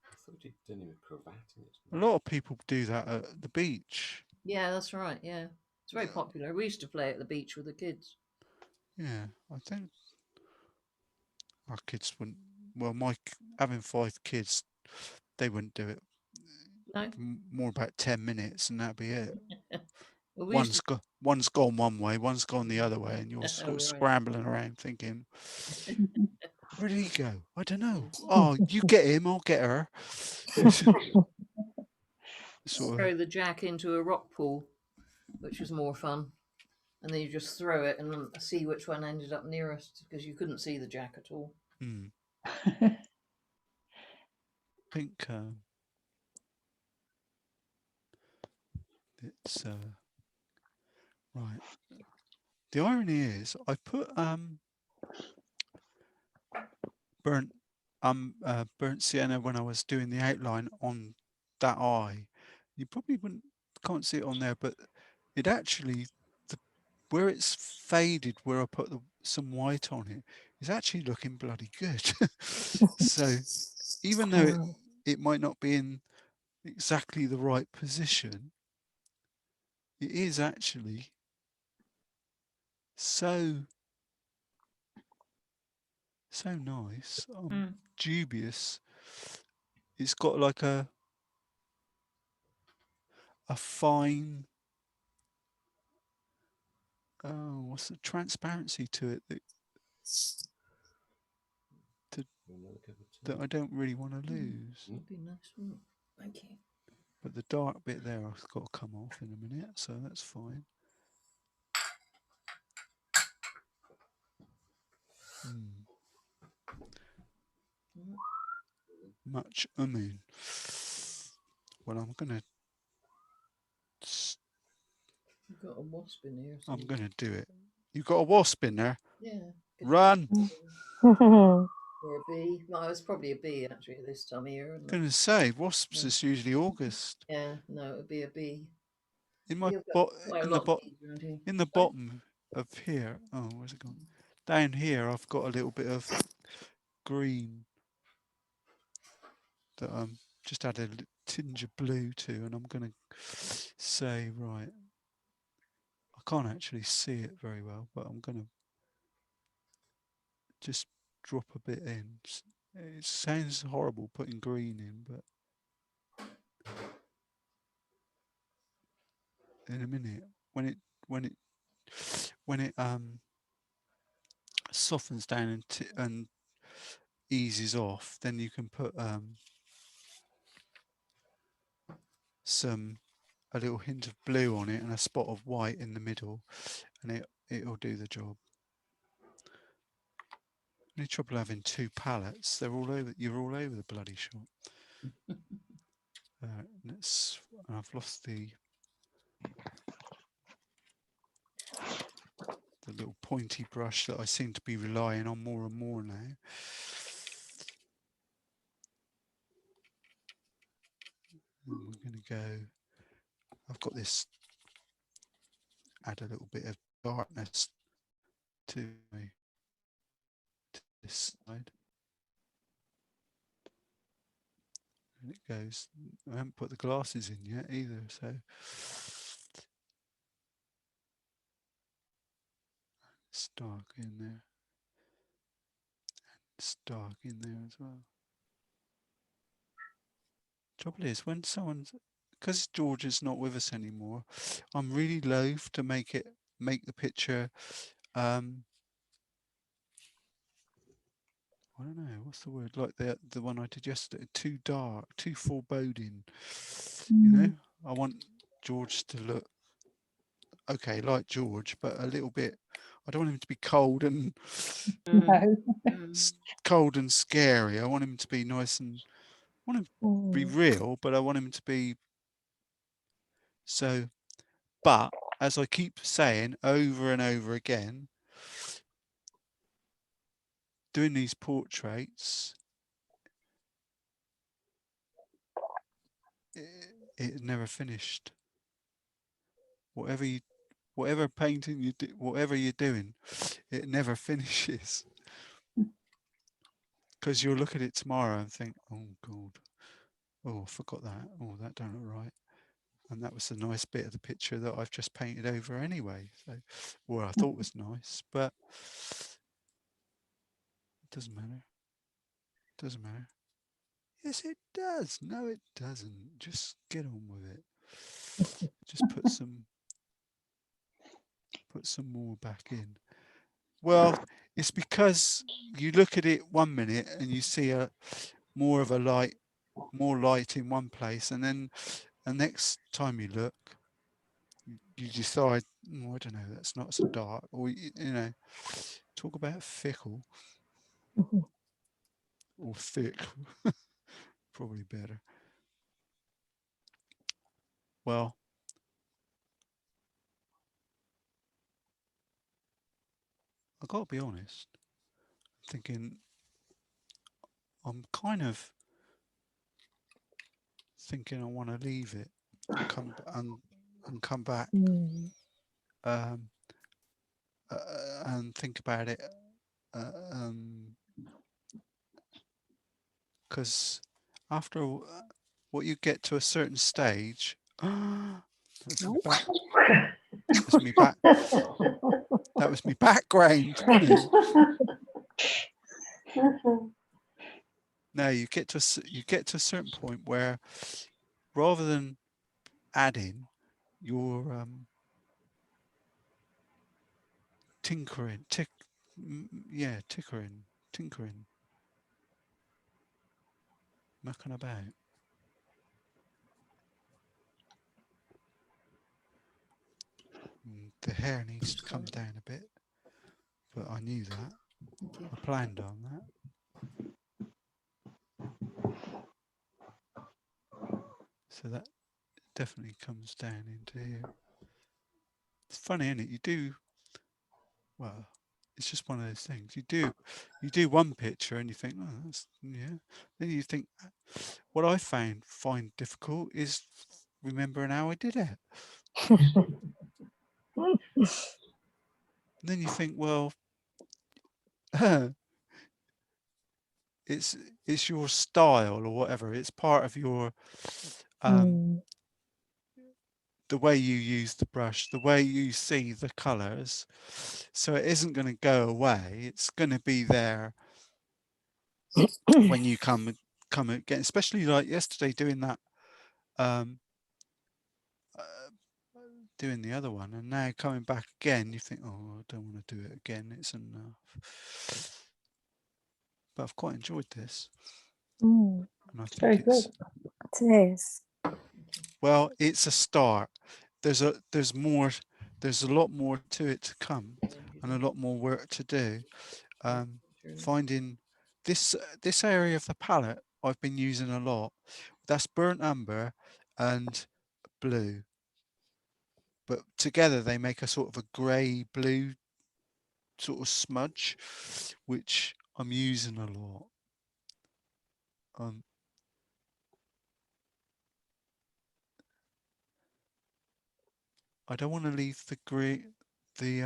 I thought you'd done it with cravat in it. A lot of people do that at the beach. Yeah, that's right. Yeah, it's very popular. We used to play at the beach with the kids. Yeah, I think our kids wouldn't. Well, having 5 kids, they wouldn't do it. No, more about 10 minutes, and that'd be it. well, One's gone one way, one's gone the other way, and you're sort of scrambling around thinking, where did he go? I don't know. Oh, you get him, I'll get her. Throw the jack into a rock pool, which was more fun. And then you just throw it and see which one ended up nearest, because you couldn't see the jack at all. I think it's right. The irony is, I put burnt sienna when I was doing the outline on that eye. You probably can't see it on there, but it actually, where it's faded, where I put some white on it, is actually looking bloody good. So even though it might not be in exactly the right position, it is actually so nice. I'm dubious. It's got like a fine, what's the transparency to it that I don't really want to lose. Would be nice, wouldn't it? Thank you. But the dark bit there has got to come off in a minute, so that's fine. Much umming. Well, I'm gonna. You've got a wasp in here. I'm gonna do it. You've got a wasp in there. Yeah. Run. Or a bee. Well, it's probably a bee actually at this time of year. I'm gonna say wasps is usually August. Yeah, no, it would be a bee. In my in the bottom of here. Oh, where's it gone? Down here, I've got a little bit of green that just add a tinge of blue to, and I'm gonna say, right, I can't actually see it very well, but I'm gonna just drop a bit in. It sounds horrible putting green in, but in a minute, when it softens down and eases off, then you can put a little hint of blue on it and a spot of white in the middle, and it'll do the job. Any trouble having two palettes? They're all over. You're all over the bloody shop. I've lost the little pointy brush that I seem to be relying on more and more now. And we're going to go. I've got this. Add a little bit of darkness to this side. And it goes. I haven't put the glasses in yet either, so it's dark in there. It's dark in there as well. Trouble is, when someone's, because George is not with us anymore, I'm really loath to make the picture. I don't know what's the word, like the one I did yesterday, too dark, too foreboding. You know, I want George to look okay, like George, but a little bit. I don't want him to be cold and cold and scary. I want him to be nice and. I want him to be real, but I want him to be so. But as I keep saying over and over again, doing these portraits, it never finished. Whatever painting you do, whatever you're doing, it never finishes. Because you'll look at it tomorrow and think, oh God, oh I forgot that, oh that don't look right, and that was the nice bit of the picture that I've just painted over anyway. So, well, I thought was nice, but it doesn't matter. It doesn't matter. Yes, it does. No, it doesn't. Just get on with it. Just put some more back in. Well, it's because you look at it 1 minute and you see more light in one place, and then the next time you look, you decide, oh, I don't know, that's not so dark, or you know, talk about fickle or thick, probably better. Well, I got to be honest. Thinking, I'm kind of thinking I want to leave it and come back and think about it, because after what you get to a certain stage. That's me back. That's me back. That was me background. No, you get to a certain point where rather than adding, you're tinkering, tinkering, mucking about. The hair needs to come down a bit, but I knew that. Okay. I planned on that. So that definitely comes down into here. It's funny, isn't it? You do, well, it's just one of those things. You do one picture and you think, oh, that's, yeah. Then you think, what I find difficult is remembering how I did it. And then you think, well, it's your style or whatever. It's part of your the way you use the brush, the way you see the colours. So it isn't going to go away. It's going to be there when you come again, especially like yesterday doing that, doing the other one, and now coming back again, you think, oh, I don't want to do it again. It's enough. But I've quite enjoyed this, and I think Very it's good. It is. well, it's a start. There's a lot more to it to come, and a lot more work to do. Finding this area of the palette I've been using a lot. That's burnt umber and blue, but together they make a sort of a grey blue sort of smudge, which I'm using a lot. I don't want to leave the green, the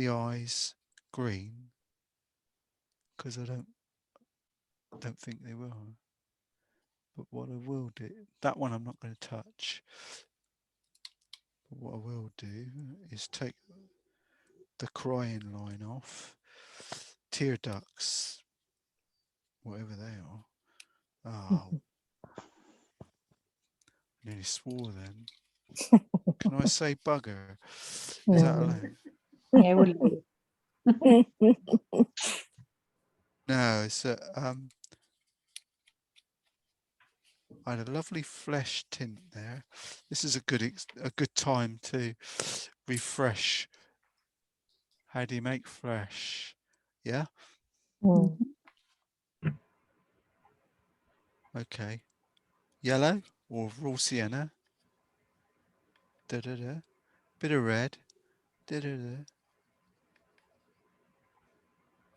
eyes green, because I don't think they will. But what I will do, that one I'm not going to touch. But what I will do is take the crying line off, tear ducts, whatever they are. Oh, nearly swore then. Can I say bugger? Is that allowed? Yeah, will you? No, it's I had a lovely flesh tint there. This is a good time to refresh. How do you make flesh? Yeah. Okay. Yellow or raw sienna. Da da da. Bit of red. Da da da.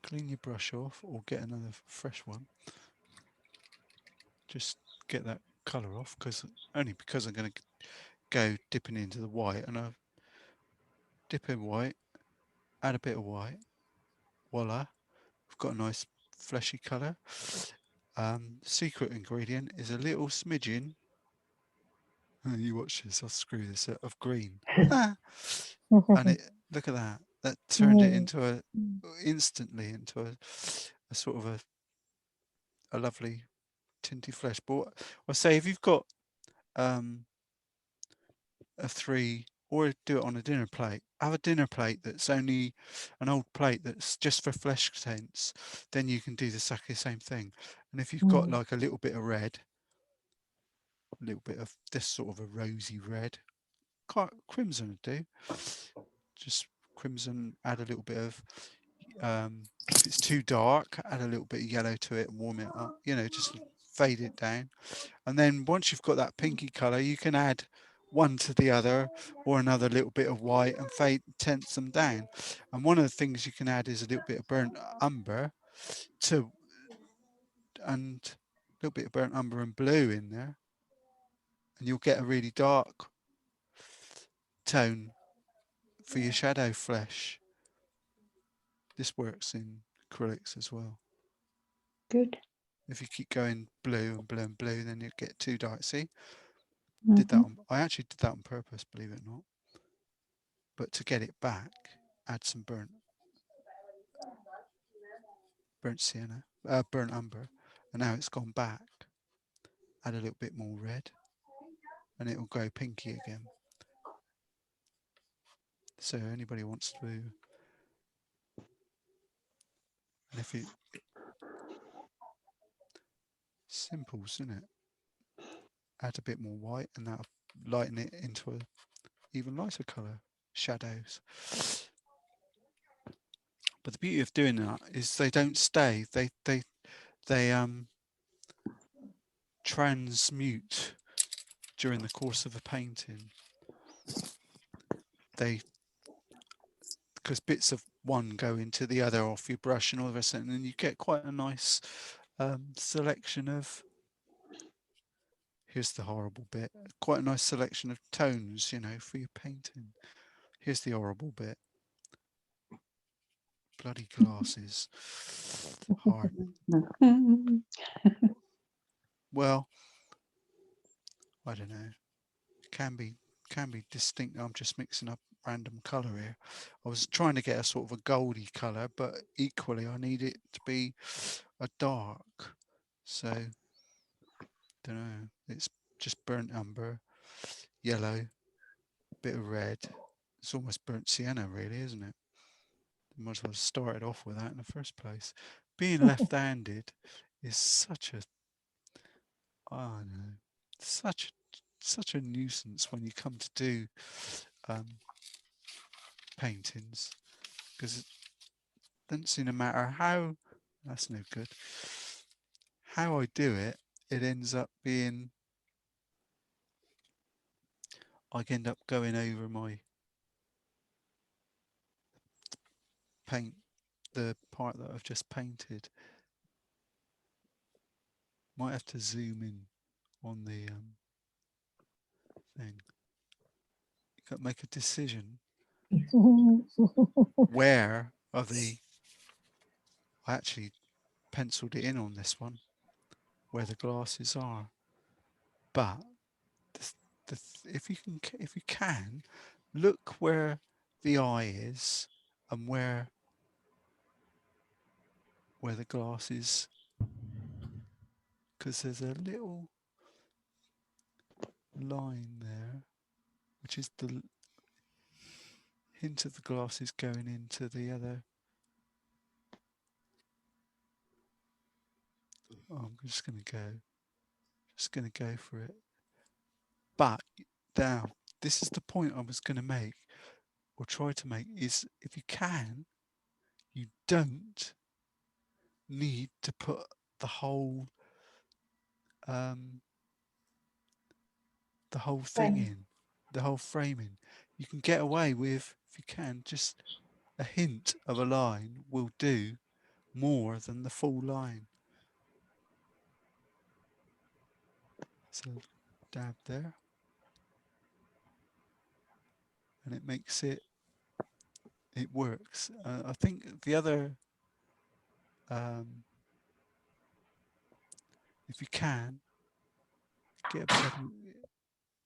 Clean your brush off or get another fresh one. Just get that colour off because I'm going to go dipping into the white, and I dip in white, add a bit of white. Voila, we've got a nice fleshy colour. Secret ingredient is a little smidgen. You watch this, I'll screw this up, of green. And it, look at that. That turned it into instantly into a sort of a lovely tinty flesh. But I say if you've got a 3, or do it on a dinner plate, have a dinner plate that's only an old plate that's just for flesh tints, then you can do exactly the same thing. And if you've got like a little bit of red, a little bit of this sort of a rosy red, crimson would do. Just crimson, add a little bit of if it's too dark, add a little bit of yellow to it and warm it up, just fade it down. And then once you've got that pinky colour, you can add one to the other or another little bit of white and tense them down. And one of the things you can add is a little bit of burnt umber and a little bit of burnt umber and blue in there, and you'll get a really dark tone for your shadow flesh. This works in acrylics as well. Good. If you keep going blue and blue and blue, then you get too dark. See, did Mm-hmm. that on, I actually did that on purpose, believe it or not. But to get it back, add some burnt sienna, burnt umber, and now it's gone back. Add a little bit more red, and it will go pinky again. So anybody wants to, and if it simple, isn't it? Add a bit more white, and that'll lighten it into a even lighter color, shadows. But the beauty of doing that is they don't stay. They transmute during the course of a painting. Because bits of one go into the other off your brush and all the rest of it, and then you get quite a nice selection of, here's the horrible bit, quite a nice selection of tones, you know, for your painting. Here's the horrible bit. Bloody glasses. Hard. Well, I don't know. Can be distinct. I'm just mixing up random colour here. I was trying to get a sort of a goldy colour, but equally I need it to be a dark. So, don't know. It's just burnt umber, yellow, bit of red. It's almost burnt sienna, really, isn't it? Might as well have started off with that in the first place. Being left-handed is such a, I don't know, such a nuisance when you come to do paintings, because it doesn't seem to matter how, that's no good, how I do it, it ends up being, I end up going over my paint, the part that I've just painted. Might have to zoom in on the thing. You got to make a decision where of the, I actually penciled it in on this one, where the glasses are. But if you can, look where the eye is and where the glass is, because there's a little line there, which is the hint of the glasses going into the other. Oh, I'm just going to go for it. But now, this is the point I was going to make, or try to make, is if you can, you don't need to put the whole thing in, the whole frame in. You can get away with, if you can, just a hint of a line will do more than the full line. So dab there, and it makes it works. I think the other, if you can get a bloody,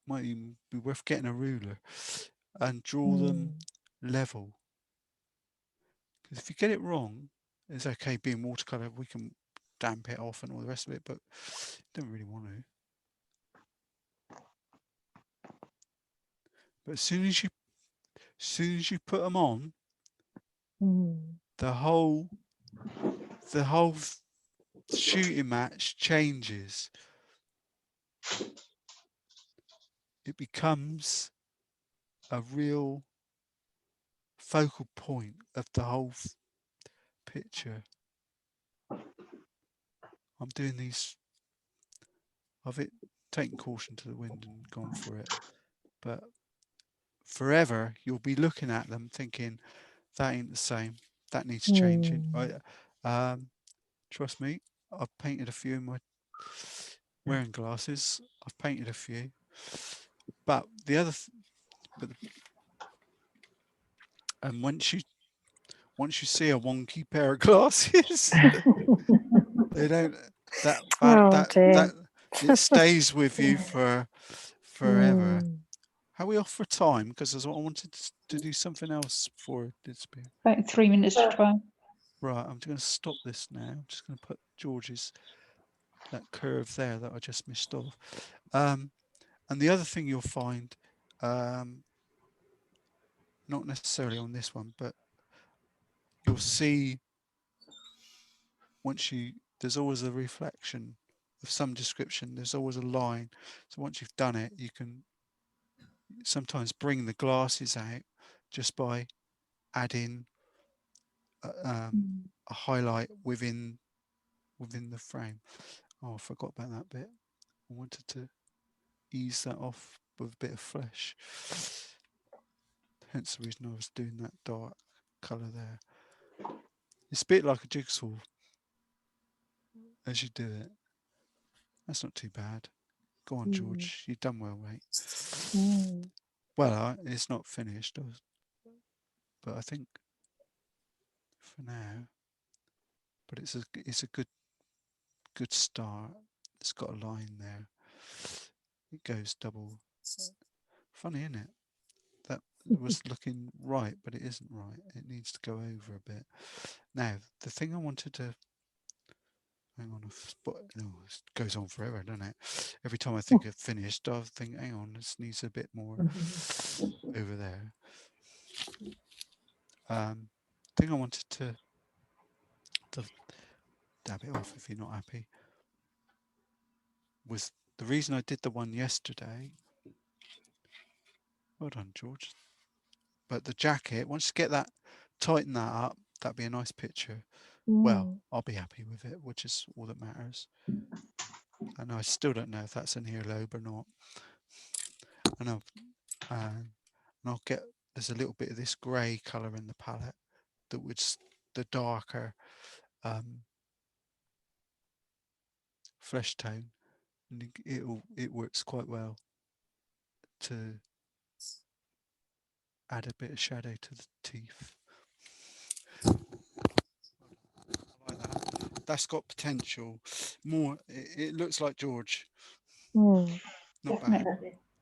might even be worth getting a ruler and draw them level. Because if you get it wrong, it's okay being watercolor, we can damp it off and all the rest of it, but you don't really want to. But as soon as you put them on, the whole shooting match changes. It becomes a real focal point of the whole picture. I'm doing these, I've taken caution to the wind and gone for it, but forever you'll be looking at them thinking, that ain't the same, that needs changing. Trust me, I've painted a few in my wearing glasses. I've painted a few, but the other, and once you see a wonky pair of glasses, they don't. Oh dear. it stays with you for forever. Mm. How are we off for time? Because I wanted to do something else before it's been. About 3 minutes to 12. Right, I'm going to stop this now. I'm just going to put George's that curve there that I just missed off. And the other thing you'll find, not necessarily on this one, but you'll see there's always a reflection of some description. There's always a line. So once you've done it, you can sometimes bring the glasses out just by adding a highlight within the frame. Oh, I forgot about that bit. I wanted to ease that off with a bit of flesh. Hence the reason I was doing that dark colour there. It's a bit like a jigsaw as you do it. That's not too bad. Go on, George. You've done well, mate. Well, it's not finished, but I think for now. But it's a good start. It's got a line there. It goes double. Funny, isn't it? That was looking right, but it isn't right. It needs to go over a bit. Now, the thing I wanted to hang on, it goes on forever, doesn't it? Every time I think of finished, I think, hang on, this needs a bit more over there. Thing I wanted to dab it off if you're not happy was the reason I did the one yesterday. Well done, George. But the jacket, once you get that, tighten that up, that'd be a nice picture. Well, I'll be happy with it, which is all that matters. And I still don't know if that's an earlobe or not. And I'll get, there's a little bit of this grey colour in the palette that was the darker flesh tone, and it works quite well to add a bit of shadow to the teeth. I like that. That's got potential. More, it looks like George. Not bad.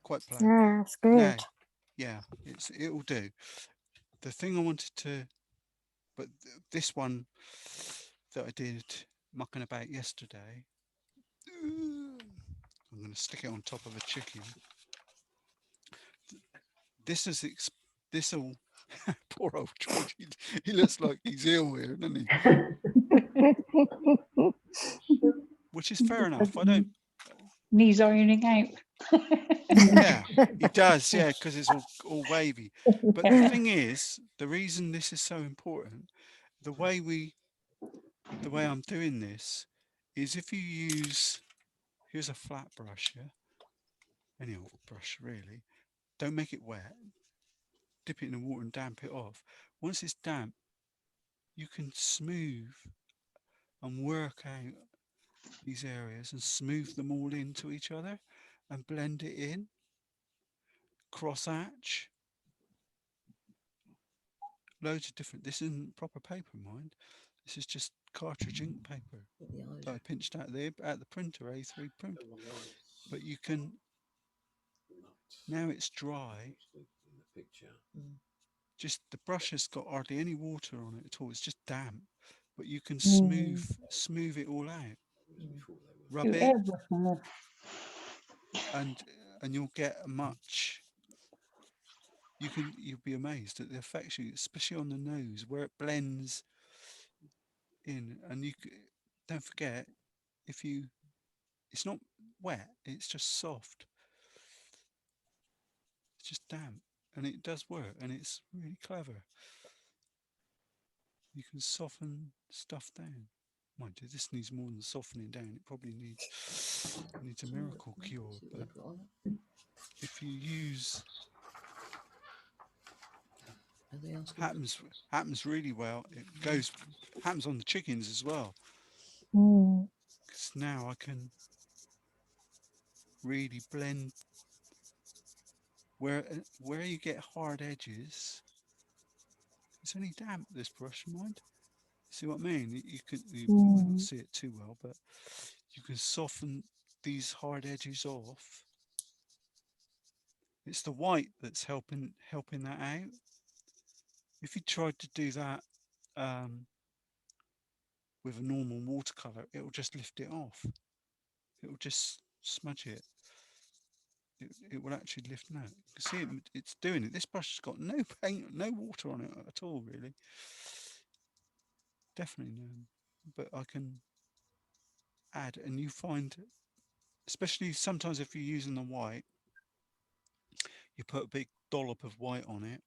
Quite plain. Yeah, it's good. Now, yeah, it'll do. The thing I wanted to, but this one that I did mucking about yesterday, I'm going to stick it on top of a chicken. This is this all. Poor old George. He looks like he's ill here, doesn't he? Which is fair enough. I don't. Knees ironing out. Yeah, he does. Yeah, because it's all wavy. But the thing is, the reason this is so important, the way I'm doing this is if you use, here's a flat brush, yeah, any old brush really. Don't make it wet. Dip it in the water and damp it off. Once it's damp, you can smooth and work out these areas and smooth them all into each other and blend it in. Cross hatch. Loads of different, this isn't proper paper, mind. This is just cartridge ink paper that I pinched out the printer, A3 print. But you can, now it's dry, just the brush has got hardly any water on it at all, it's just damp. But you can smooth it all out. Rub it, and you'll get a much. You'll be amazed at the effects, especially on the nose where it blends in. And don't forget, it's not wet, it's just soft. It's just damp, and it does work, and it's really clever. You can soften stuff down. Mind you, this needs more than softening down. It probably needs a miracle cure. But if you use happens really well. It happens on the chickens as well. Because now I can really blend where you get hard edges. It's only damp, this brush, mind. See what I mean? You might not see it too well, but you can soften these hard edges off. It's the white that's helping that out. If you tried to do that with a normal watercolor, it will just lift it off. It will just smudge it. It will actually lift. No, you can see it's doing it. This brush has got no paint, no water on it at all, really. Definitely no. But I can add, and you find, especially sometimes if you're using the white, you put a big dollop of white on it.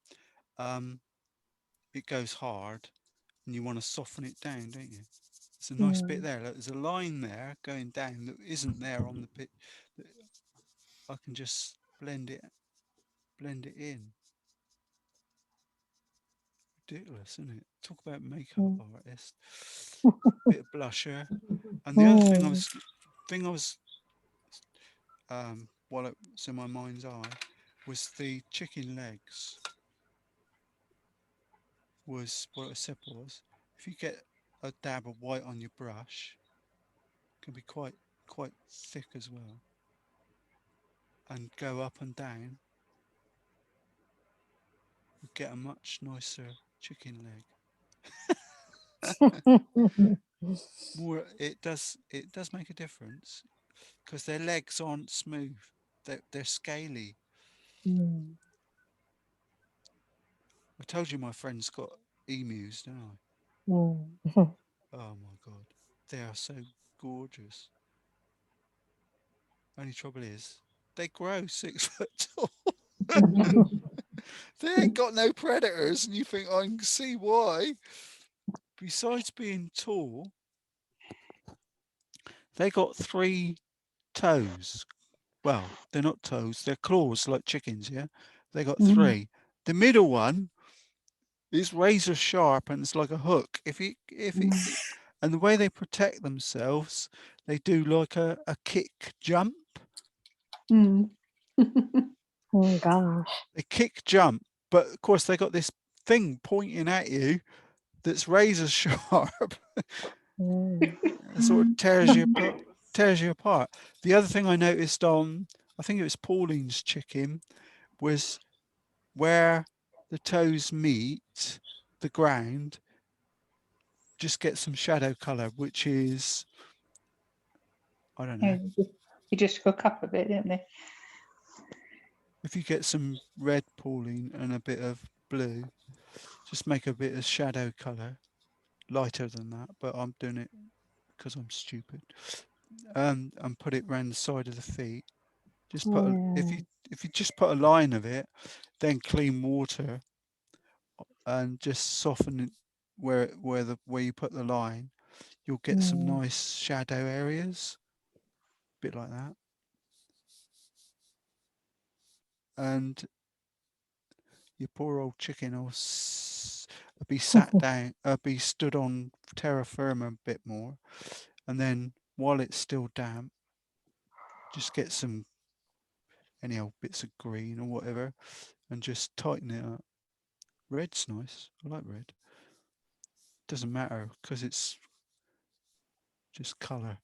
It goes hard, and you want to soften it down, don't you? There's a nice bit there. Look, there's a line there going down that isn't there on the bit. I can just blend it in. Ridiculous, isn't it? Talk about makeup artist. Bit of blusher, and the other thing I was while it was in my mind's eye was the chicken legs. Was what I said was, if you get a dab of white on your brush, it can be quite thick as well, and go up and down, you get a much nicer chicken leg. More, it does make a difference because their legs aren't smooth, they're scaly. I told you my friend's got emus, didn't I? Oh my god, they are so gorgeous. Only trouble is they grow 6 foot tall. They ain't got no predators, and you think I can see why. Besides being tall, they got 3 toes. Well, they're not toes, they're claws like chickens, yeah? They got 3. The middle one is razor sharp and it's like a hook. And the way they protect themselves, they do like a kick jump. Oh gosh. They kick jump, but of course they got this thing pointing at you that's razor sharp. It sort of tears you apart. The other thing I noticed on, I think it was Pauline's chicken, was where the toes meet the ground, just get some shadow color, which is, I don't know. You just hook up a bit, didn't they? If you get some red, Pauline, and a bit of blue, just make a bit of shadow color, lighter than that, but I'm doing it because I'm stupid. And put it around the side of the feet. Just put if you just put a line of it, then clean water, and just soften it where you put the line, you'll get some nice shadow areas, a bit like that. And your poor old chicken will be sat down, be stood on terra firma a bit more, and then while it's still damp, just get some any old bits of green or whatever, and just tighten it up. Red's nice. I like red. Doesn't matter because it's just colour.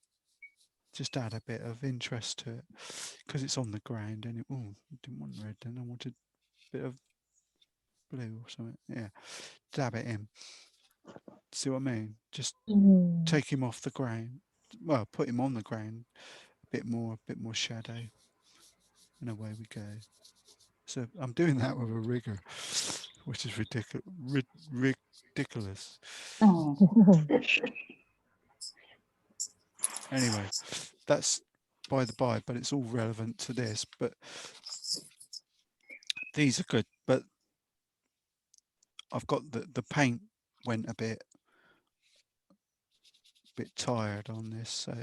Just add a bit of interest to it because it's on the ground and didn't want red then, I wanted a bit of blue or something. Yeah, dab it in. See what I mean? Just take him off the ground. Well, put him on the ground. A bit more shadow, and away we go. So I'm doing that with a rigger, which is ridiculous. Ridiculous. Oh. Anyway, that's by the by, but it's all relevant to this. But these are good. But I've got the paint went a bit tired on this, so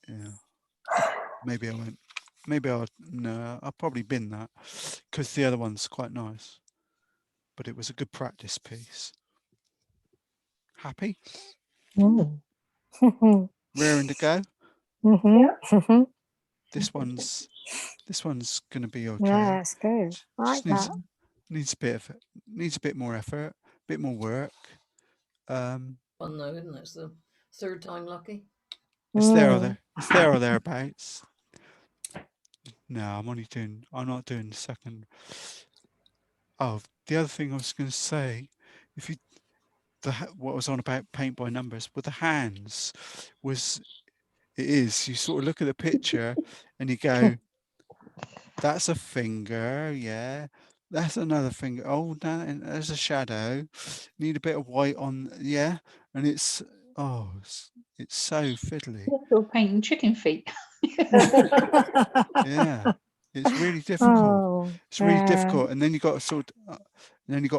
yeah. Maybe I won't. Maybe I'll probably bin that because the other one's quite nice. But it was a good practice piece. Happy? Raring to go? This one's going to be okay. Yeah, it's good. I like that. Needs a bit more effort, a bit more work. Fun though, isn't it? It's the Third time lucky. It's there or there. It's there or thereabouts. No, I'm not doing the second. Oh, the other thing I was going to say, if you, what was on about paint by numbers with the hands was, you sort of look at the picture and you go, that's a finger, yeah. That's another finger. Oh, there's a shadow. Need a bit of white on, yeah. And it's so fiddly. You're painting chicken feet. Yeah, it's really difficult. Oh, It's really difficult. And then you got a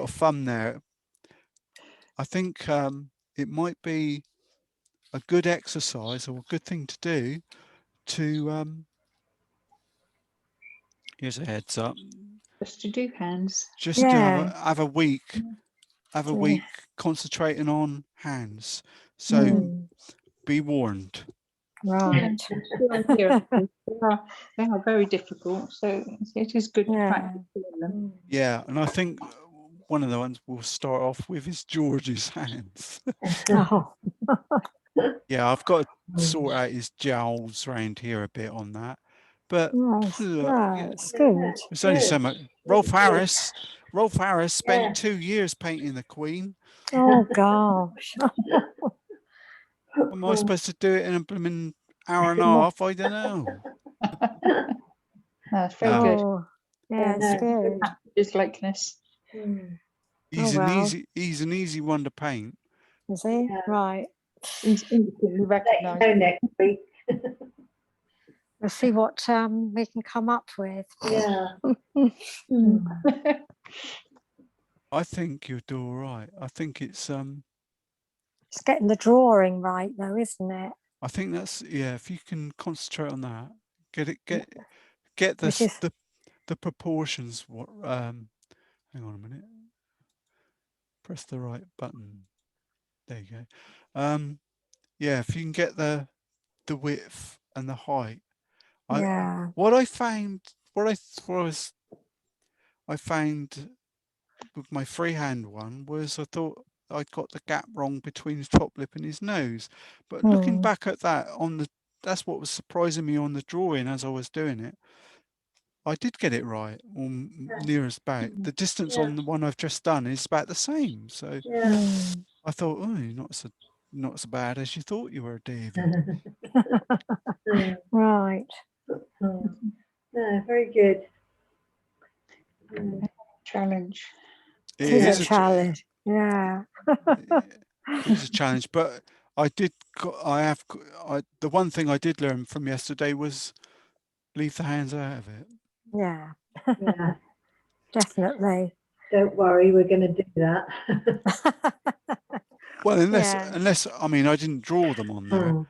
thumb there. I think it might be a good exercise or a good thing to do to here's a heads up. Just to do hands. Just to have a week concentrating on hands. So be warned. Right. They are very difficult, so it is good to practice doing them. Yeah, and I think one of the ones we'll start off with is George's hands. Oh. Yeah, I've got to sort out his jowls around here a bit on that. But It's good. It's only so much. Rolf Harris spent 2 years painting the Queen. Oh gosh. Am I supposed to do it in a blooming hour and a half? I don't know. That's very good. Yeah, it's good. His likeness. He's an easy one to paint. Is he? Right. He's instantly recognised. Next week. We'll see what we can come up with. Yeah. I think you'll do all right. I think it's It's getting the drawing right though, isn't it? I think that's, yeah, if you can concentrate on that, get the proportions. What hang on a minute. Press the right button. There you go. Yeah, if you can get the width and the height. What I found with my freehand one was I thought I'd got the gap wrong between his top lip and his nose. But looking back at that that's what was surprising me on the drawing as I was doing it. I did get it right, or near as about. The distance on the one I've just done is about the same. So I thought, oh, you're not so bad as you thought you were, David. Right. No, very good. Challenge. It is a challenge. Yeah. It is a challenge, but the one thing I did learn from yesterday was leave the hands out of it. Yeah. Yeah. Definitely. Don't worry, we're going to do that. Well, unless I mean, I didn't draw them on there.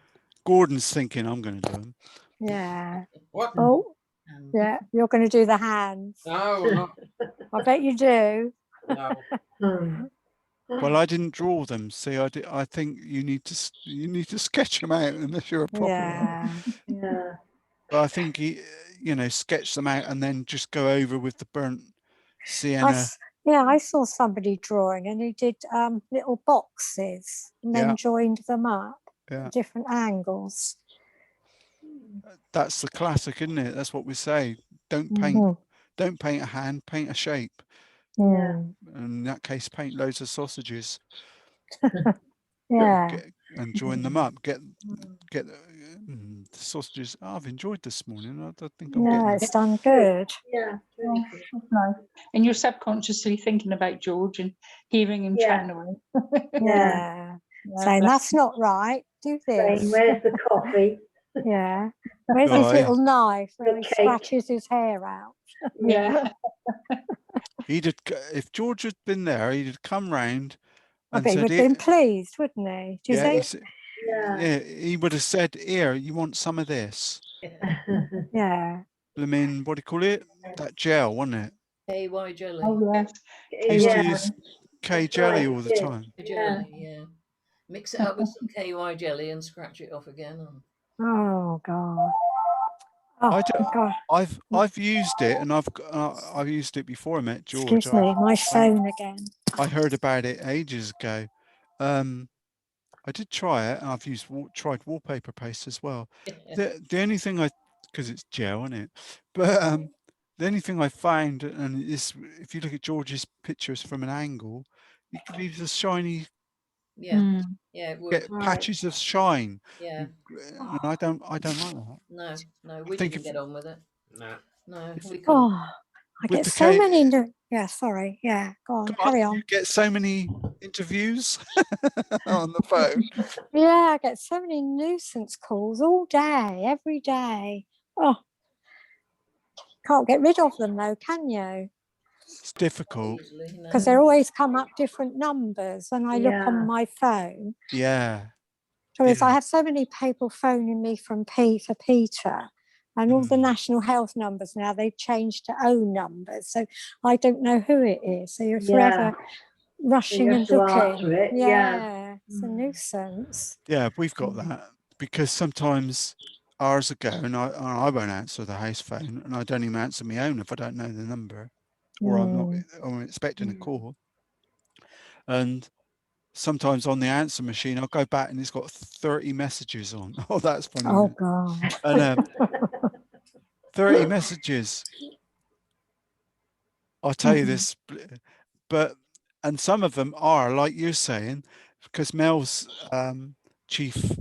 Gordon's thinking I'm going to do them. Yeah. What? Oh, yeah. You're going to do the hands. No. I bet you do. No. Well, I didn't draw them. See, I think you need to sketch them out unless you're a proper. Yeah. But I think sketch them out and then just go over with the burnt sienna. I saw somebody drawing and he did little boxes and then joined them up at different angles. That's the classic, isn't it? That's what we say. Don't paint a hand, paint a shape. Yeah. In that case, paint loads of sausages. Yeah. And join them up. Get the sausages. I've enjoyed this morning. I think I'm getting. It's done good. Yeah. Really good. Nice. And you're subconsciously thinking about George and hearing him chatting away. Yeah. Saying that's not right. Do this. Where's the coffee? Yeah. Where's his little knife where he scratches his hair out? Yeah. If George had been there, he'd have come round. I bet he would have been pleased, wouldn't he? Do you think? He would have said, "Here, you want some of this?" Yeah. I mean, what do you call it? That gel, wasn't it? KY jelly. Oh yes. He used to use K jelly all the time. Jelly, yeah. Mix it up with some KY jelly and scratch it off again. Oh God. Oh God. I've used it, and I've used it before I met George. Excuse me, my phone again. I heard about it ages ago. I I did try it, and I've tried wallpaper paste as well. The only thing because it's gel, isn't it? But the only thing I found, and is if you look at George's pictures from an angle, you can leave the shiny, Yeah, yeah, it would. get patches of shine. Yeah. And I don't like that. No, we think didn't if- get on with it. No. No, If- we couldn't. Oh, I With get the so ca- many. Yeah, sorry. Yeah, go on, carry on. You get so many interviews on the phone. Yeah, I get so many nuisance calls all day, every day. Oh, can't get rid of them though, can you? It's difficult. Easily, no. Because they always come up different numbers when I look Yeah. on my phone. Yeah. Whereas Yeah. I have so many people phoning me from Peter, and all the national health numbers now, they've changed to own numbers. So I don't know who it is. So you're forever rushing and have to answer looking. it, yeah. It's a nuisance. Yeah, we've got that because sometimes ours will go and I won't answer the house phone, and I don't even answer my own if I don't know the number, or I'm expecting a call. And sometimes on the answer machine, I'll go back and it's got 30 messages on. Oh, that's funny. Oh God. And 30 messages. I'll tell you this, and some of them are like you're saying, because Mel's chief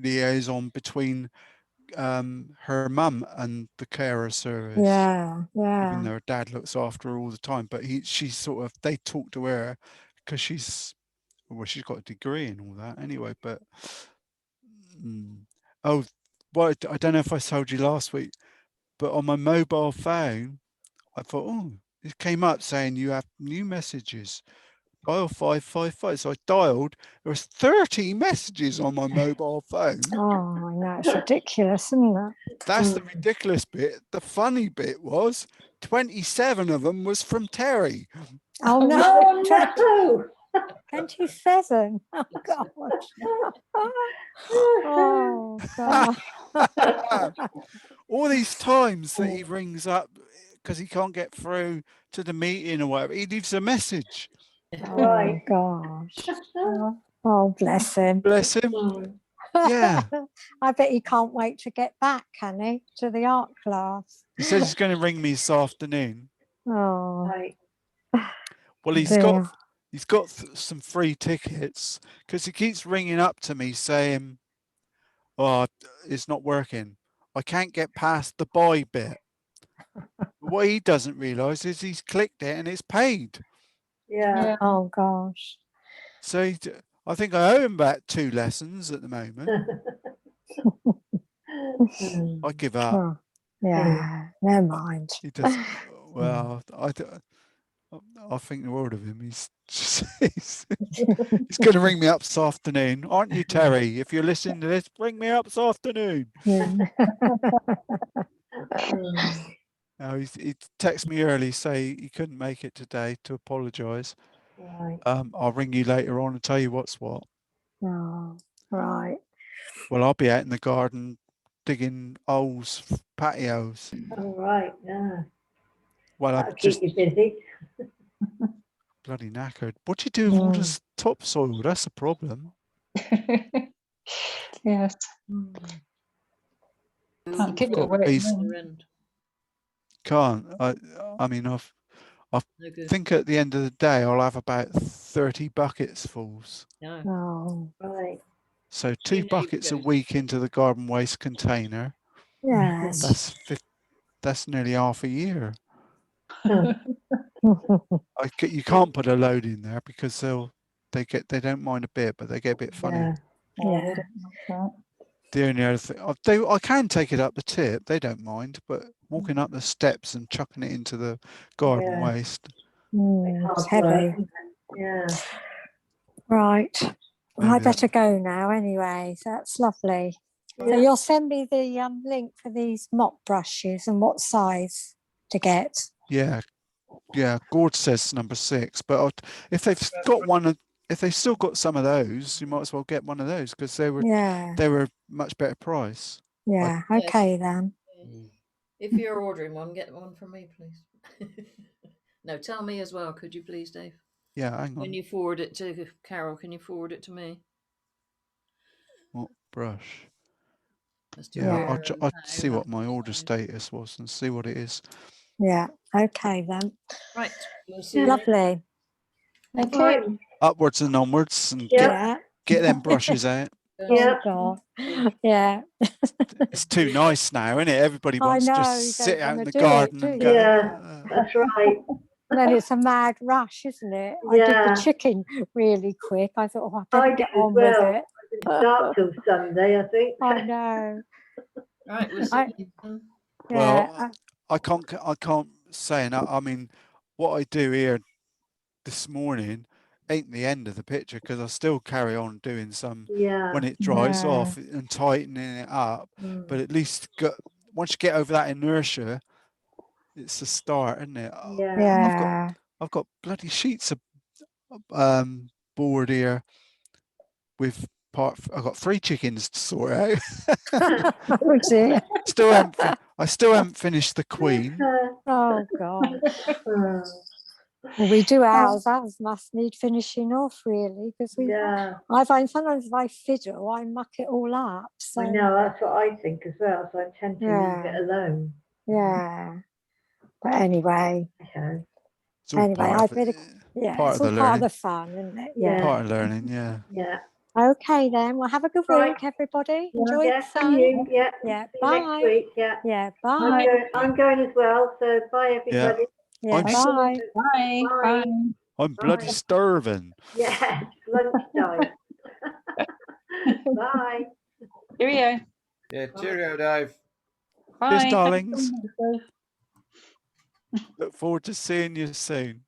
liaison between her mum and the carer service. Yeah, Even though her dad looks after her all the time, but they talk to her because she's got a degree and all that anyway. But I don't know if I told you last week, but on my mobile phone, I thought, oh, it came up saying you have new messages. Dial 555. So I dialed. There was 30 messages on my mobile phone. Oh, I know, it's ridiculous, isn't it? That's the ridiculous bit. The funny bit was 27 of them was from Terry. Oh no, Oh no! 27. Oh gosh. Oh God. All these times that he rings up because he can't get through to the meeting or whatever, he leaves a message. Right. Oh gosh. Oh, bless him. Bless him. Yeah. I bet he can't wait to get back, can he, to the art class? He says he's going to ring me this afternoon. Oh, Right. Well, he's got some free tickets because he keeps ringing up to me saying, "Oh, it's not working. I can't get past the buy bit." What he doesn't realise is he's clicked it and it's paid. Yeah. Oh gosh. So I think I owe him about 2 lessons at the moment. I give up. Oh, yeah, never mind. He does well. I think the world of him. He's going to ring me up this afternoon, aren't you, Terry? If you're listening to this, ring me up this afternoon. No, he texted me early, say he couldn't make it today to apologise. Right. I'll ring you later on and tell you what's what. Oh, right. Well, I'll be out in the garden digging holes, patios. All right. Yeah. Well, That'll I'm keep just you busy. bloody knackered. What do you do with all this topsoil? That's a problem. Yes. Can't give it got away. bees- Can't. I mean, I think at the end of the day, I'll have about 30 buckets fulls. Oh, Right. So 2 buckets a week into the garden waste container. yes. That's nearly half a year. You can't put a load in there because they don't mind a bit, but they get a bit funny. Yeah. The only other thing I can take it up the tip, they don't mind, but walking up the steps and chucking it into the garden waste. It's Hard work, heavy. isn't it? Yeah. Right. Well, I Maybe better go now anyway. That's lovely. So you'll send me the link for these mop brushes and what size to get. Yeah. Gord says number 6, but if they've got one, if they've still got some of those, you might as well get one of those because they were much better price. Yeah. Okay then. If you're ordering one, get one from me, please. No, tell me as well, could you please, Dave? Yeah, hang on. When you forward it to Carol, can you forward it to me? brush. Let's do Yeah, Yeah. I'll see what my order status was and see what it is. Yeah. Okay then. Right. We'll see you later. Lovely. Okay. Upwards and onwards, and Yeah. get them brushes out. Yeah. Oh God. Yeah. It's too nice now, isn't it? Everybody I wants to know, just you sit don't out in wanna the do it, garden do and you? go. Yeah. That's right. And then it's a mad rush, isn't it? I did Yeah. the chicken really quick. I thought, oh, I I better did get as on well. with it. I didn't start till Sunday, I think. I know. Right. We'll see I- you later then. Yeah. Well, I can't say enough. I mean, what I do here this morning ain't the end of the picture, because I still carry on doing some Yeah. when it dries Yeah. off and tightening it up. Mm. But at least once you get over that inertia, it's a start, isn't it? Yeah. Yeah. I've got bloody sheets of board here with I've got 3 chickens to sort out. Oh dear. I still haven't finished the queen. Oh God. Oh, Well, we do ours. Ours must need finishing off really, because yeah. I find sometimes if I fiddle, I muck it all up. So I know, that's what I think as well. So I tend to leave Yeah. it alone. yeah. But anyway, Okay. It's all anyway, part I of better. it. Yeah, Part it's of all the part of learning. the fun, isn't it? Yeah. Part of learning, yeah. Yeah. Okay then. Well, have a good Right. week, everybody. Enjoy Yeah. the See sun. you. Yeah. Yeah. See you next Bye. week. Yeah. Yeah. I'm Bye. going as well. So bye, everybody. Yeah. I'm s- Bye. Bye. Bye. Bye. I'm bloody Bye. starving. Yeah. Lunchtime. Bye. Cheerio. Yeah, cheerio, Dave. Bye. Cheers, Have a darlings. good one. Look forward to seeing you soon.